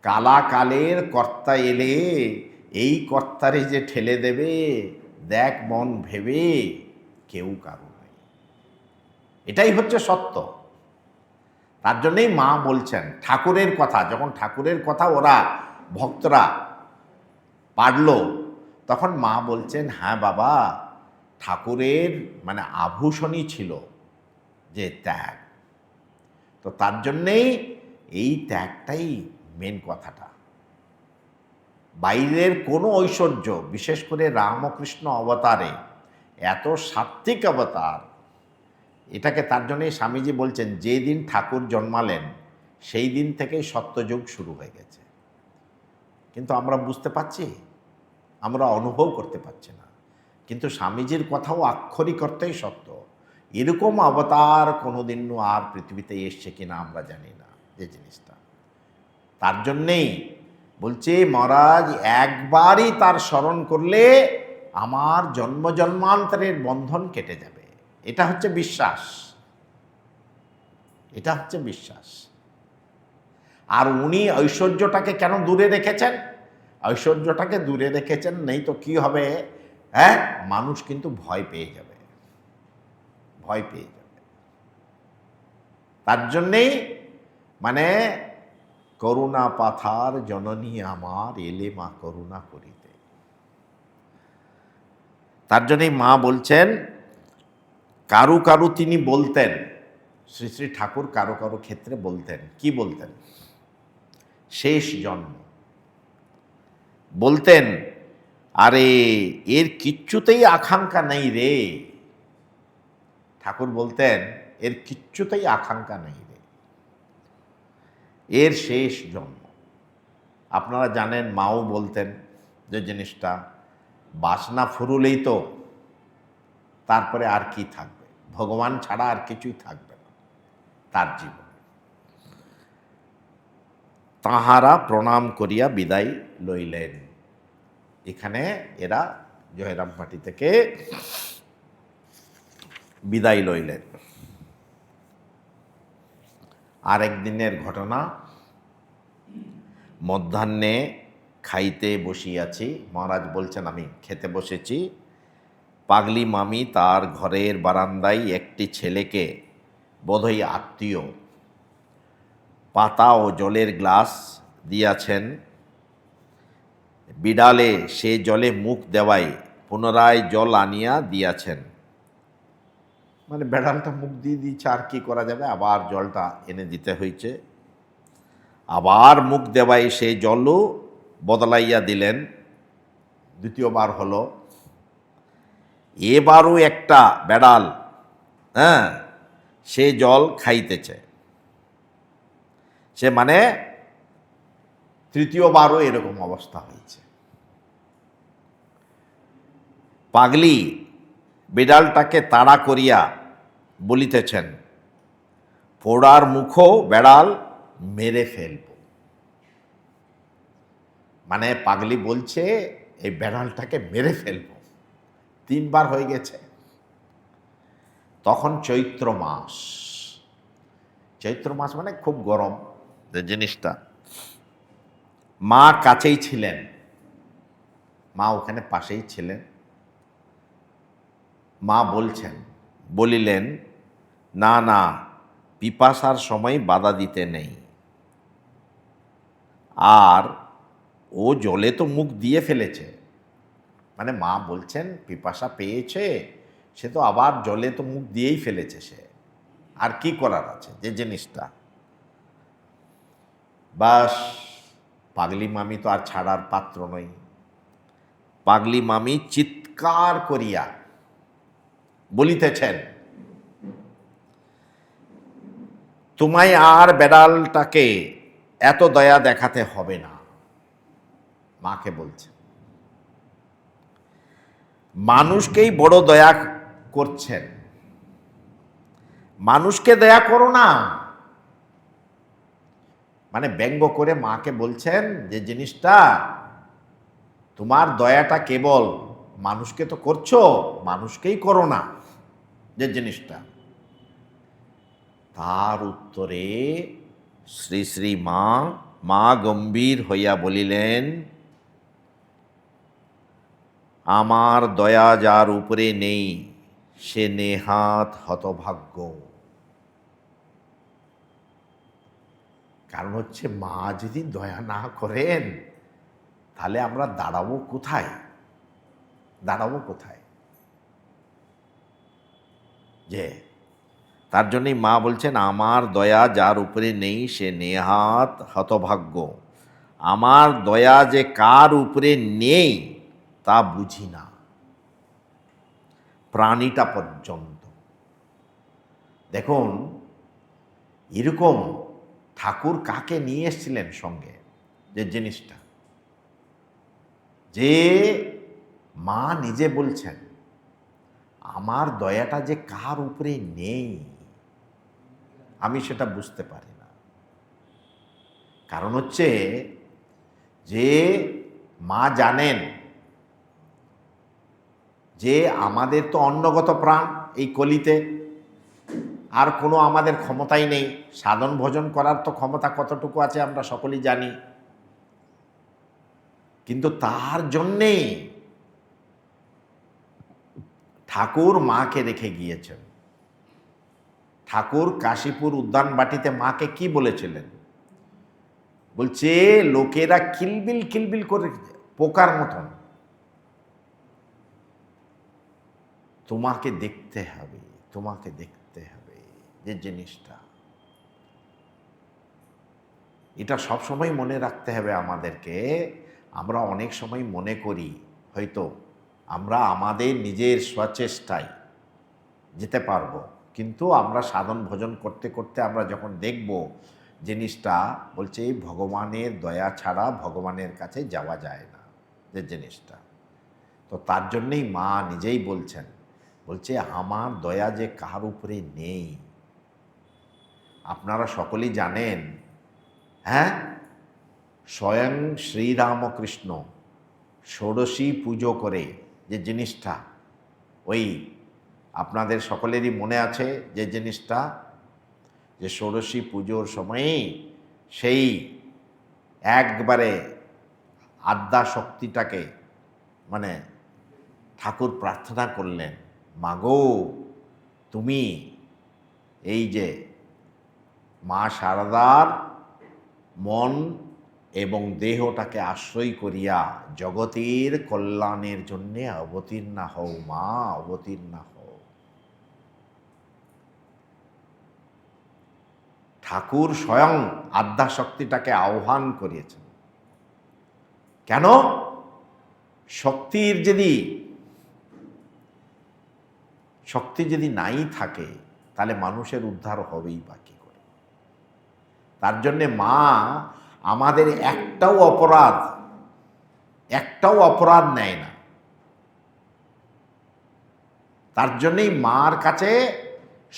কালাকালের কর্তা এলে এই কর্তারে যে ঠেলে দেবে, দেখ মন ভেবে কেউ কারো নাই। এটাই হচ্ছে সত্য। তার জন্যই মা বলছেন ঠাকুরের কথা, যখন ঠাকুরের কথা ওরা ভক্তরা পারল, তখন মা বলছেন হ্যাঁ বাবা, ঠাকুরের মানে আভূষণই ছিল যে ত্যাগ। তো তার জন্যেই এই ত্যাগটাই মেন কথাটা। বাইরের কোনো ঐশ্বর্য, বিশেষ করে রামকৃষ্ণ অবতারে এত সাত্ত্বিক অবতার, এটাকে তার জন্যই স্বামীজি বলছেন যেদিন ঠাকুর জন্মালেন সেই দিন থেকেই সত্যযুগ শুরু হয়ে গেছে। কিন্তু আমরা বুঝতে পারছি, আমরা অনুভব করতে পারছি না। কিন্তু স্বামীজির কথাও আক্ষরিক অর্থেই সত্য। এরকম অবতার কোনোদিন আর পৃথিবীতে এসছে কিনা আমরা জানি না যে জিনিসটা। তার জন্যেই বলছে মহারাজ, একবারই তার স্মরণ করলে আমার জন্ম জন্মান্তরের বন্ধন কেটে যাবে। এটা হচ্ছে বিশ্বাস, এটা হচ্ছে বিশ্বাস। আর উনি ঐশ্বর্যটাকে কেন দূরে রেখেছেন? ঐশ্বর্যটাকে দূরে রেখেছেন, নেই তো কি হবে, হ্যাঁ, মানুষ কিন্তু ভয় পেয়ে যাবে, ভয় পেয়ে যাবে। তার জন্যেই মানে করুণা পাথার জননী আমার, এলে মা করুণা করিতে। তার জন্যই মা বলছেন, কারু কারু তিনি বলতেন, শ্রী শ্রী ঠাকুর কারো কারো ক্ষেত্রে বলতেন, কি বলতেন? শেষ জন্ম বলতেন, আরে এর কিচ্ছুতেই আকাঙ্ক্ষা নেই রে। ঠাকুর বলতেন এর কিচ্ছুতেই আকাঙ্ক্ষা নেই রে, এর শেষ জন্ম। আপনারা জানেন মাও বলতেন যে জিনিসটা, বাসনা ফুরুলেই তো তারপরে আর কি থাকবে, ভগবান ছাড়া আর কিছুই থাকবে না তার জীবনে। তাহারা প্রণাম করিয়া বিদায় লইলেন। এখানে এরা জয়রামবাটি থেকে বিদায় লইলেন। আরেক দিনের ঘটনা, মধ্যাহ্নে খাইতে বসিয়াছি, মহারাজ বলছেন আমি খেতে বসেছি। পাগলি মামি তার ঘরের বারান্দায় একটি ছেলেকে, বোধহয় আত্মীয়, পাতা ও জলের গ্লাস দিয়াছেন। বিড়ালে সে জলে মুখ দেওয়ায় পুনরায় জল আনিয়া দিয়াছেন। মানে বেড়ালটা মুখ দিয়ে দিচ্ছে, আর কি করা যাবে, আবার জলটা এনে দিতে হয়েছে। আবার মুখ দেওয়ায় সেই জলও বদলাইয়া দিলেন, দ্বিতীয়বার হলো। এবারও একটা বেড়াল, হ্যাঁ, সে জল খাইতেছে। সে মানে তৃতীয়বারও এরকম অবস্থা হয়েছে। পাগলি বিড়ালটাকে তাড়া করিয়া বলিতেছেন, পোড়ার মুখও বেড়াল মেরে ফেলব। মানে পাগলি বলছে এই বেড়ালটাকে মেরে ফেলব। 3 বার হয়ে গেছে। তখন চৈত্র মাস, চৈত্র মাস মানে খুব গরম যে জিনিসটা। মা কাছেই ছিলেন, মা ওখানে পাশেই ছিলেন। মা বলিলেন, না না, পিপাসার সময় বাধা দিতে নেই। আর ও জলে তো মুখ দিয়ে ফেলেছে, মানে মা বলছেন পিপাসা পেয়েছে, সে তো আবার জলে তো মুখ দিয়েই ফেলেছে, সে আর কি করার আছে যে জিনিসটা। বাস, পাগলি মামি তো আর ছাড়ার পাত্র নয়। পাগলি মামি চিৎকার করিয়া বলিতেছেন, তোমায় আর বেড়ালটাকে এত দয়া দেখাতে হবে না। মাকে বলছে, মানুষকেই বড় দয়া করছেন, মানুষকে দয়া করো না। মানে ব্যঙ্গ করে মাকে বলছেন যে জিনিসটা, তোমার দয়াটা কেবল মানুষকে তো করছো, মানুষকেই করো না যে জিনিসটা। তার উত্তরে শ্রী শ্রী মা গম্ভীর হইয়া বলিলেন, আমার দয়া যার উপরে নেই সে নেহাত হতভাগ্য। কারণ হচ্ছে মা যদি দয়া না করেন তাহলে আমরা দাঁড়াবো কোথায়, দাঁড়াবো কোথায়? যে তার জন্যই মা বলছেন, আমার দয়া যার উপরে নেই সে নেহাত হতভাগ্য। আমার দয়া যে কার উপরে নেই তা বুঝি না, প্রাণীটা পর্যন্ত। দেখুন, এরকম ঠাকুর কাকে নিয়ে এসেছিলেন সঙ্গে, যে জিনিসটা, যে মা নিজে বলছেন আমার দয়াটা যে কার উপরে নেই আমি সেটা বুঝতে পারি না। কারণ হচ্ছে যে মা জানেন যে আমাদের তো অন্নগত প্রাণ এই কলিতে, আর কোনো আমাদের ক্ষমতাই নেই। সাধন ভজন করার তো ক্ষমতা কতটুকু আছে আমরা সকলেই জানি, কিন্তু তার জন্যেই ঠাকুর মাকে রেখে গিয়েছেন। ঠাকুর কাশীপুর উদ্যান বাটিতে মাকে কি বলেছিলেন? বলছে লোকেরা কিলবিল কিলবিল করে পোকার মতন তোমাকে দেখতে হবে, তোমাকে দেখতে হবে। যে জিনিসটা, এটা সবসময় মনে রাখতে হবে আমাদেরকে। আমরা অনেক সময় মনে করি হয়তো আমরা আমাদের নিজের স্বচেষ্টায় যেতে পারবো, কিন্তু আমরা সাধন ভজন করতে করতে আমরা যখন দেখব জিনিসটা, বলছে ভগবানের দয়া ছাড়া ভগবানের কাছে যাওয়া যায় না, যে জিনিসটা। তো তার জন্যেই মা নিজেই বলছেন, বলছে আমার দয়া যে কার উপরে নেই। আপনারা সকলেই জানেন, হ্যাঁ, স্বয়ং শ্রীরামকৃষ্ণ ষোড়শী পুজো করে, যে জিনিসটা ওই আপনাদের সকলেরই মনে আছে, যে জিনিসটা যে ষোড়শী পুজোর সময়েই সেই একবারে আদ্যা শক্তিটাকে মানে ঠাকুর প্রার্থনা করলেন, মাগো তুমি এই যে মা শারদার মন এবং দেহটাকে আশ্রয় করিয়া জগতের কল্যাণের জন্যে অবতীর্ণা হও মা, অবতীর্ণা হও। ঠাকুর স্বয়ং আদ্যাশক্তিটাকে আহ্বান করিয়েছেন। কেন? শক্তি যদি নাই থাকে তাহলে মানুষের উদ্ধার হবেই বা কি করে? তার জন্যে মা আমাদের একটাও অপরাধ নেয় না। তার জন্যই মার কাছে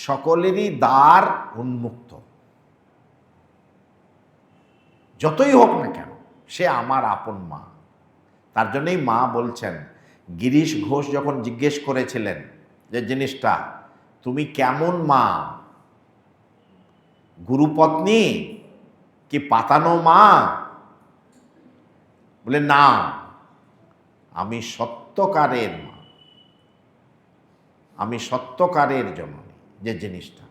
সকলেরই দ্বার উন্মুক্ত, যতই হোক না কেন সে আমার আপন মা। তার জন্যই মা বলছেন, গিরিশ ঘোষ যখন জিজ্ঞেস করেছিলেন যে জিনিসটা, তুমি কেমন মা, গুরুপত্নী কি পাতানো মা? বলে না, আমি সত্যকারের মা, আমি সত্যকারের জননী, যে জিনিসটা।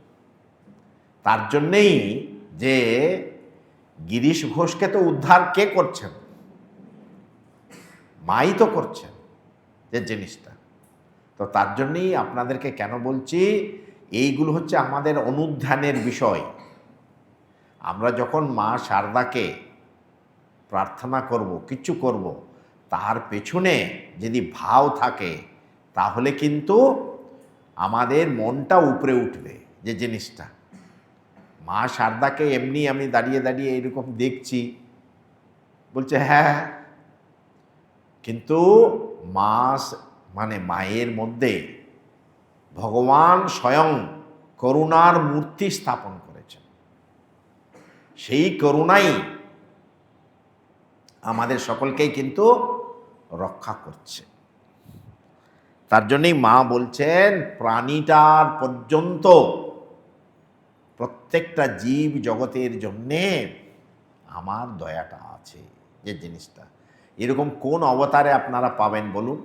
তার জন্যেই যে গিরিশ ঘোষকে তো উদ্ধার কে করছেন? মাই তো করছেন, যে জিনিসটা। তো তার জন্যই আপনাদেরকে কেন বলছি, এইগুলো হচ্ছে আমাদের অনুধ্যানের বিষয়। আমরা যখন মা শারদাকে প্রার্থনা করব, কিছু করব, তার পেছনে যদি ভাব থাকে তাহলে কিন্তু আমাদের মনটা উপরে উঠবে, যে জিনিসটা। মা শারদাকে এমনি আমি দাঁড়িয়ে দাঁড়িয়ে এরকম দেখছি, বলছে হ্যাঁ, কিন্তু মায়ের মধ্যে ভগবান স্বয়ং করুণার মূর্তি স্থাপন করেছেন। সেই করুণাই আমাদের সকলকেই কিন্তু রক্ষা করছে। তার জন্যই মা বলছেন, প্রাণীটার পর্যন্ত প্রত্যেকটা জীব জগতের জন্যে আমার দয়াটা আছে, যে জিনিসটা। এরকম কোন অবতারে আপনারা পাবেন বলুন?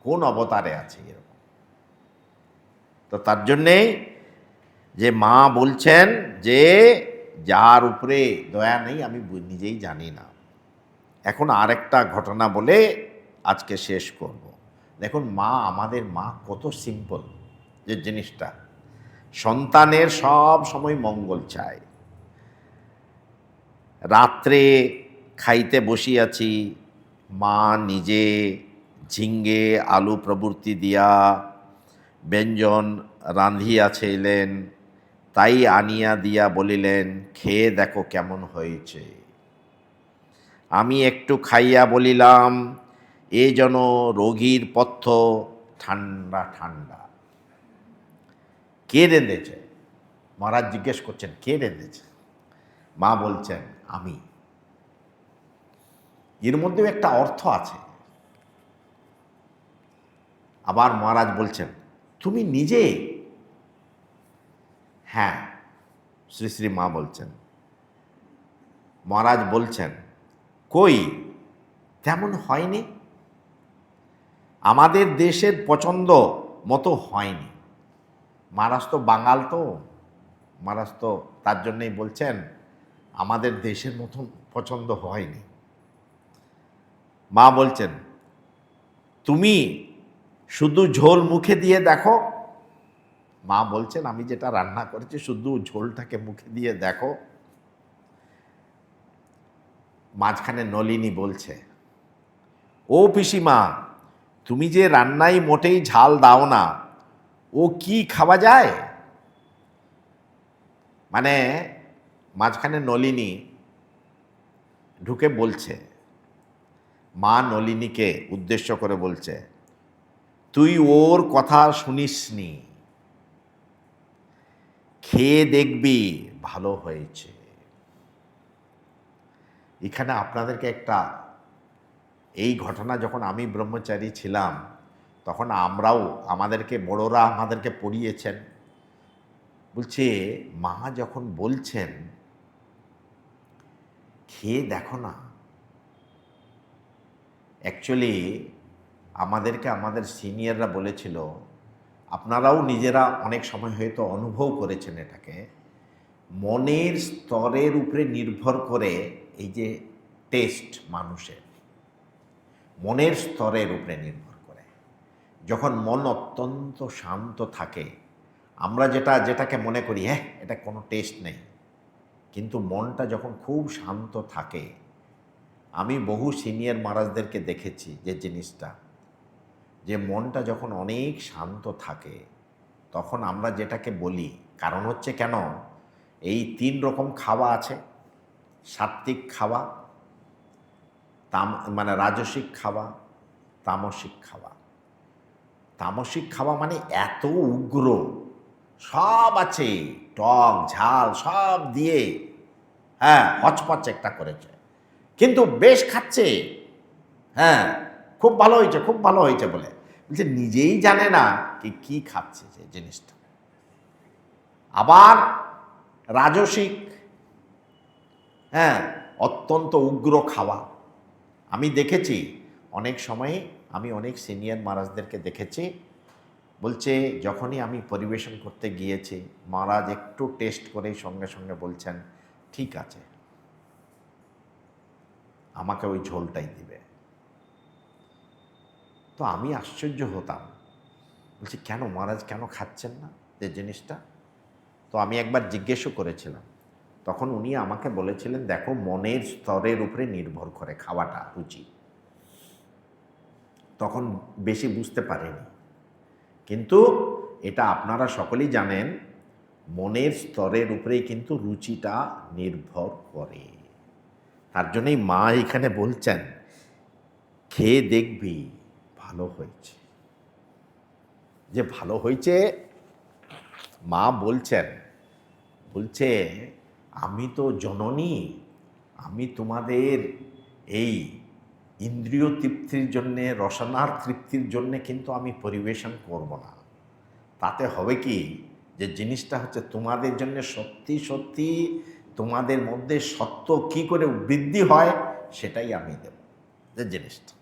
কোন অবতারে আছে এরকম? তো তার জন্যেই যে মা বলছেন যে যার উপরে দয়া নেই আমি নিজেই জানি না। এখন আরেকটা ঘটনা বলে আজকে শেষ করব। দেখুন আমাদের মা কত সিম্পল, যে জিনিসটা। সন্তানের সব সময় মঙ্গল চায়। রাত্রে খাইতে বসিয়াছি, মা নিজে ঝিঙ্গে আলু প্রভৃতি দিয়া ব্যঞ্জন রাঁধিয়াছিলেন, তাই আনিয়া দিয়া বলিলেন, খেয়ে দেখো কেমন হয়েছে। আমি একটু খাইয়া বলিলাম, এ যেন রোগীর পথ্য, ঠান্ডা ঠান্ডা। কে রেঁধেছে? মহারাজ জিজ্ঞেস করছেন, কে রেঁধেছে? মা বলছেন, আমি। এর মধ্যেও একটা অর্থ আছে। আবার মহারাজ বলছেন, তুমি নিজে? হ্যাঁ, শ্রী শ্রী মা বলছেন। মহারাজ বলছেন, কই, তেমন হয়নি। আমাদের দেশের পছন্দ মতো হয়নি। মহারাজ তো বাঙাল, তো মহারাজ তো তার জন্যই বলছেন আমাদের দেশের মতন পছন্দ হয়নি। মা বলছেন, তুমি শুধু ঝোল মুখে দিয়ে দেখো। মা বলছেন, আমি যেটা রান্না করেছি শুধু ঝোলটাকে মুখে দিয়ে দেখো। মাঝখানে নলিনী বলছে, ও পিসিমা, তুমি যে রান্নায় মোটেই ঝাল দাও না, ও কি খাওয়া যায়? মানে মাঝখানে নলিনী ঢুকে বলছে, মা নলিনীকে উদ্দেশ্য করে বলছে, তুই ওর কথা শুনিসনি, খেয়ে দেখবি ভালো হয়েছে। এখানে আপনাদেরকে একটা, এই ঘটনা যখন আমি ব্রহ্মচারী ছিলাম তখন আমরাও, আমাদেরকে বড়রা আমাদেরকে পড়িয়েছেন। বলছে, মা যখন বলছেন খেয়ে দেখো না, অ্যাকচুয়ালি আমাদেরকে আমাদের সিনিয়ররা বলেছিল, আপনারাও নিজেরা অনেক সময় হয়তো অনুভব করেছেন এটাকে, মনের স্তরের উপরে নির্ভর করে এই যে টেস্ট, মানুষের মনের স্তরের উপরে নির্ভর করে। যখন মন অত্যন্ত শান্ত থাকে, আমরা যেটাকে মনে করি হ্যাঁ এটা কোনো টেস্ট নেই, কিন্তু মনটা যখন খুব শান্ত থাকে, আমি বহু সিনিয়র মহারাজদেরকে দেখেছি যে জিনিসটা, যে মনটা যখন অনেক শান্ত থাকে তখন আমরা যেটাকে বলি, কারণ হচ্ছে কেন, এই 3 রকম খাওয়া আছে। সাত্ত্বিক খাওয়া, মানে রাজসিক খাওয়া, তামসিক খাওয়া। তামসিক খাওয়া মানে এত উগ্র, সব আছে, টক ঝাল সব দিয়ে, হ্যাঁ হচপচ একটা করেছে, কিন্তু বেশ খাচ্ছে, হ্যাঁ খুব ভালো হয়েছে, খুব ভালো হয়েছে বলে বলছে, নিজেই জানে না কি খাচ্ছে যে জিনিসটা। আবার রাজসিক, হ্যাঁ অত্যন্ত উগ্র খাওয়া। আমি দেখেছি অনেক সময়, আমি অনেক সিনিয়র মহারাজদেরকে দেখেছি, বলছে যখনই আমি পরিবেশন করতে গিয়েছি, মহারাজ একটু টেস্ট করেই সঙ্গে সঙ্গে বলছেন, ঠিক আছে, আমাকে ওই ঝোলটাই দিবে। তো আমি আশ্চর্য হতাম, বলছি কেন মহারাজ, কেন খাচ্ছেন না যে জিনিসটা? তো আমি একবার জিজ্ঞেসও করেছিলাম, তখন উনি আমাকে বলেছিলেন, দেখো মনের স্তরের উপরে নির্ভর করে খাওয়াটা, রুচি। তখন বেশি বুঝতে পারিনি, কিন্তু এটা আপনারা সকলেই জানেন, মনের স্তরের উপরেই কিন্তু রুচিটা নির্ভর করে। তার জন্যই মা এখানে বলছেন, খেয়ে দেখবি ভালো হয়েছে। যে ভালো হয়েছে, মা বলছেন, বলছে আমি তো জননী, আমি তোমাদের এই ইন্দ্রিয় তৃপ্তির জন্যে, রসনার তৃপ্তির জন্যে কিন্তু আমি পরিবেশন করব না। তাতে হবে কি, যে জিনিসটা হচ্ছে তোমাদের জন্য সত্যি সত্যি তোমাদের মধ্যে সত্য কি করে বৃদ্ধি হয় সেটাই আমি দেব, যে জিনিসটা।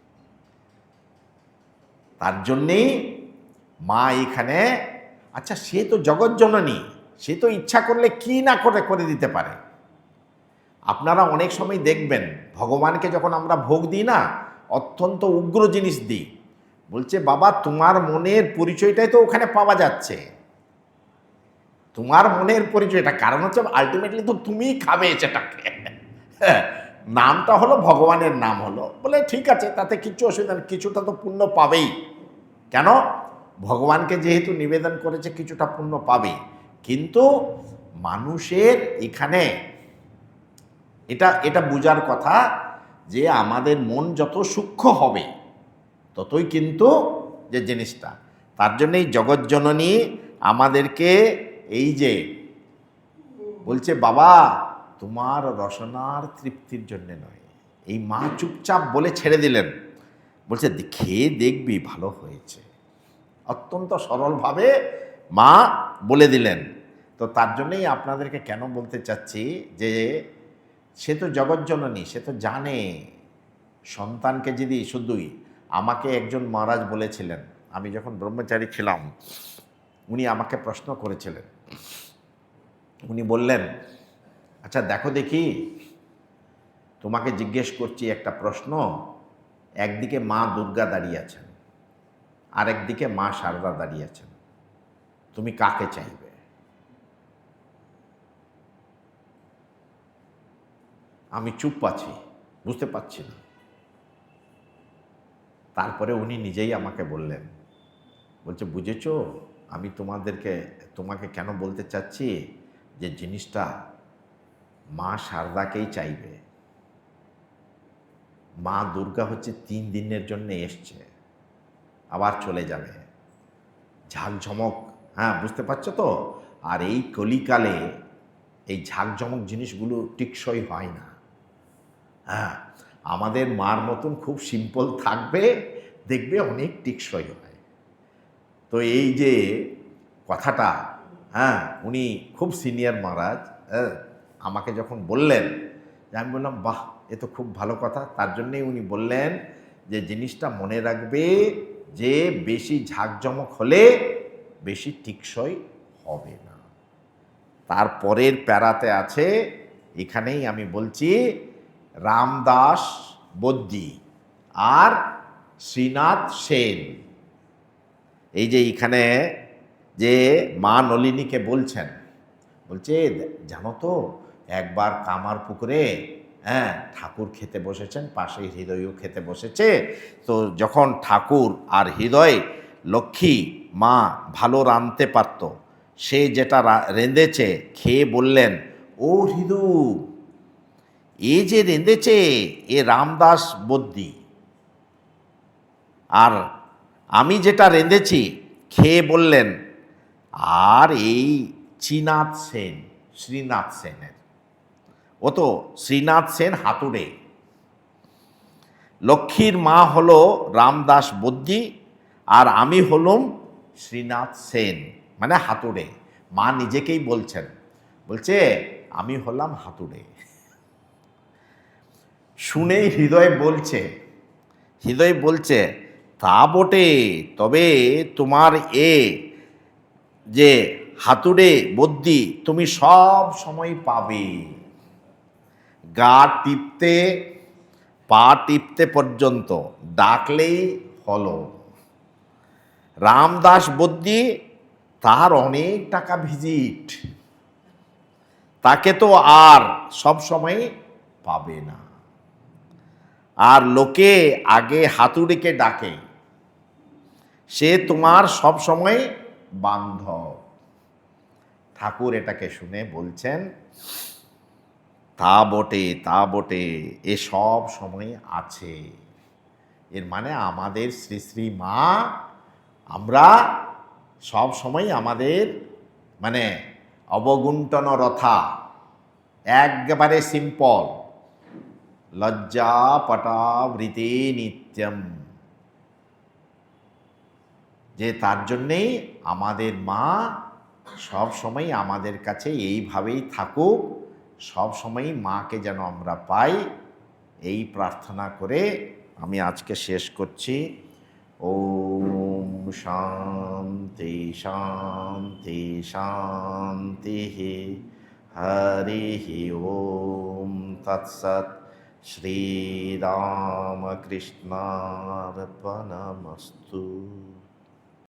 তার জন্যেই মা এখানে, আচ্ছা সে তো জগৎজননী, সে তো ইচ্ছা করলে কি না করে দিতে পারে। আপনারা অনেক সময় দেখবেন ভগবানকে যখন আমরা ভোগ দিই না, অত্যন্ত উগ্র জিনিস দিই, বলছে বাবা তোমার মনের পরিচয়টাই তো ওখানে পাওয়া যাচ্ছে, তোমার মনের পরিচয়টা, কারণ হচ্ছে আলটিমেটলি তো তুমিই খাবে সেটাকে। নামটা হলো ভগবানের নাম হলো বলে, ঠিক আছে তাতে কিচ্ছু অসুবিধা নেই, কিছুটা তো পুণ্য পাবেই। কেন, ভগবানকে যেহেতু নিবেদন করেছে কিছুটা পুণ্য পাবে, কিন্তু মানুষের এখানে এটা এটা বোঝার কথা যে আমাদের মন যত সূক্ষ্ম হবে ততই কিন্তু যে জিনিসটা, তার জন্যই জগৎজননী আমাদেরকে এই যে বলছে, বাবা তোমার রসনার তৃপ্তির জন্য নয়। এই মা চুপচাপ বলে ছেড়ে দিলেন, বলছে খেয়ে দেখবি ভালো হয়েছে, অত্যন্ত সরলভাবে মা বলে দিলেন। তো তার জন্যই আপনাদেরকে কেন বলতে চাচ্ছি যে সে তো জগৎজননী, সে তো জানে সন্তানকে যদি শুধুই, আমাকে একজন মহারাজ বলেছিলেন, আমি যখন ব্রহ্মচারী ছিলাম, উনি আমাকে প্রশ্ন করেছিলেন। উনি বললেন, আচ্ছা দেখো দেখি, তোমাকে জিজ্ঞেস করছি একটা প্রশ্ন, একদিকে মা দুর্গা দাঁড়িয়ে আছেন, আর একদিকে মা শারদা দাঁড়িয়ে আছেন, তুমি কাকে চাইবে? আমি চুপ আছি, বুঝতে পারছি না। তারপরে উনি নিজেই আমাকে বললেন, বলছে বুঝেছো আমি তোমাকে কেন বলতে চাচ্ছি যে জিনিসটা মা শারদাকেই চাইবে। মা দুর্গা হচ্ছে 3 দিনের জন্য এসছে, আবার চলে যাবে, ঝাঁকঝমক, হ্যাঁ বুঝতে পারছো তো। আর এই কলিকালে এই ঝাঁকঝমক জিনিসগুলো টিকসই হয় না। হ্যাঁ, আমাদের মার মতন খুব সিম্পল থাকবে, দেখবে অনেক টিকসই হয়। তো এই যে কথাটা, হ্যাঁ উনি খুব সিনিয়র মহারাজ, আমাকে যখন বললেন, আমি বললাম বাহ, এ তো খুব ভালো কথা। তার জন্যেই উনি বললেন যে জিনিসটা মনে রাখবে যে বেশি ঝাঁকজমক হলে বেশি টিকসই হবে না। তারপরের প্যারাতে আছে, এখানেই আমি বলছি, রামদাস বদ্যি আর শ্রীনাথ সেন। এই যে এখানে যে মা নলিনীকে বলছেন, বলছে জানো তো একবার কামার পুকুরে, হ্যাঁ ঠাকুর খেতে বসেছেন, পাশে হৃদয়ও খেতে বসেছে। তো যখন ঠাকুর আর হৃদয় লক্ষ্মী মা ভালো রাঁধতে পারত, সে যেটা রেঁধেছে খেয়ে বললেন, ও হৃদু এ যে রেঁধেছে এ রামদাস বদ্যি, আর আমি যেটা রেঁধেছি খেয়ে বললেন, আর এই শ্রীনাথ সেন, শ্রীনাথ সেনের, ও তো শ্রীনাথ সেন হাতুড়ে। লক্ষ্মীর মা হলো রামদাস বদ্যি, আর আমি হলুম শ্রীনাথ সেন, মানে হাতুড়ে। মা নিজেকেই বলছেন, বলছে আমি হলাম হাতুড়ে। শুনেই হৃদয় বলছে তা বটে, তবে তোমার যে হাতুড়ে বদ্যি তুমি সব সময় পাবে, গা টিপতে পা টিপতে পর্যন্ত ডাকলেই হলো। রামদাস বদ্যি তার অনেক টাকা ভিজিট, তাকে তো আর সব সময় পাবে না। আর লোকে আগে হাতুড়িকে ডাকে, সে তোমার সব সময় বান্ধব। ঠাকুর এটাকে শুনে বলছেন, তা বটে এ সব সময় আছে। এর মানে আমাদের শ্রী শ্রী মা, আমরা সব সময় আমাদের মানে অবগুণ্টন রথা, একেবারে সিম্পল, লজ্জা পটাবৃতে নিত্যম, যে তার জন্যেই আমাদের মা সব সময় আমাদের কাছে এইভাবেই থাকুক, সব সময় মাকে যেন আমরা পাই, এই প্রার্থনা করে আমি আজকে শেষ করছি। ওম শান্তি শান্তি শান্তি, হরি ওম তৎসৎ। শ্রীরামকৃষ্ণার্পণমস্তু।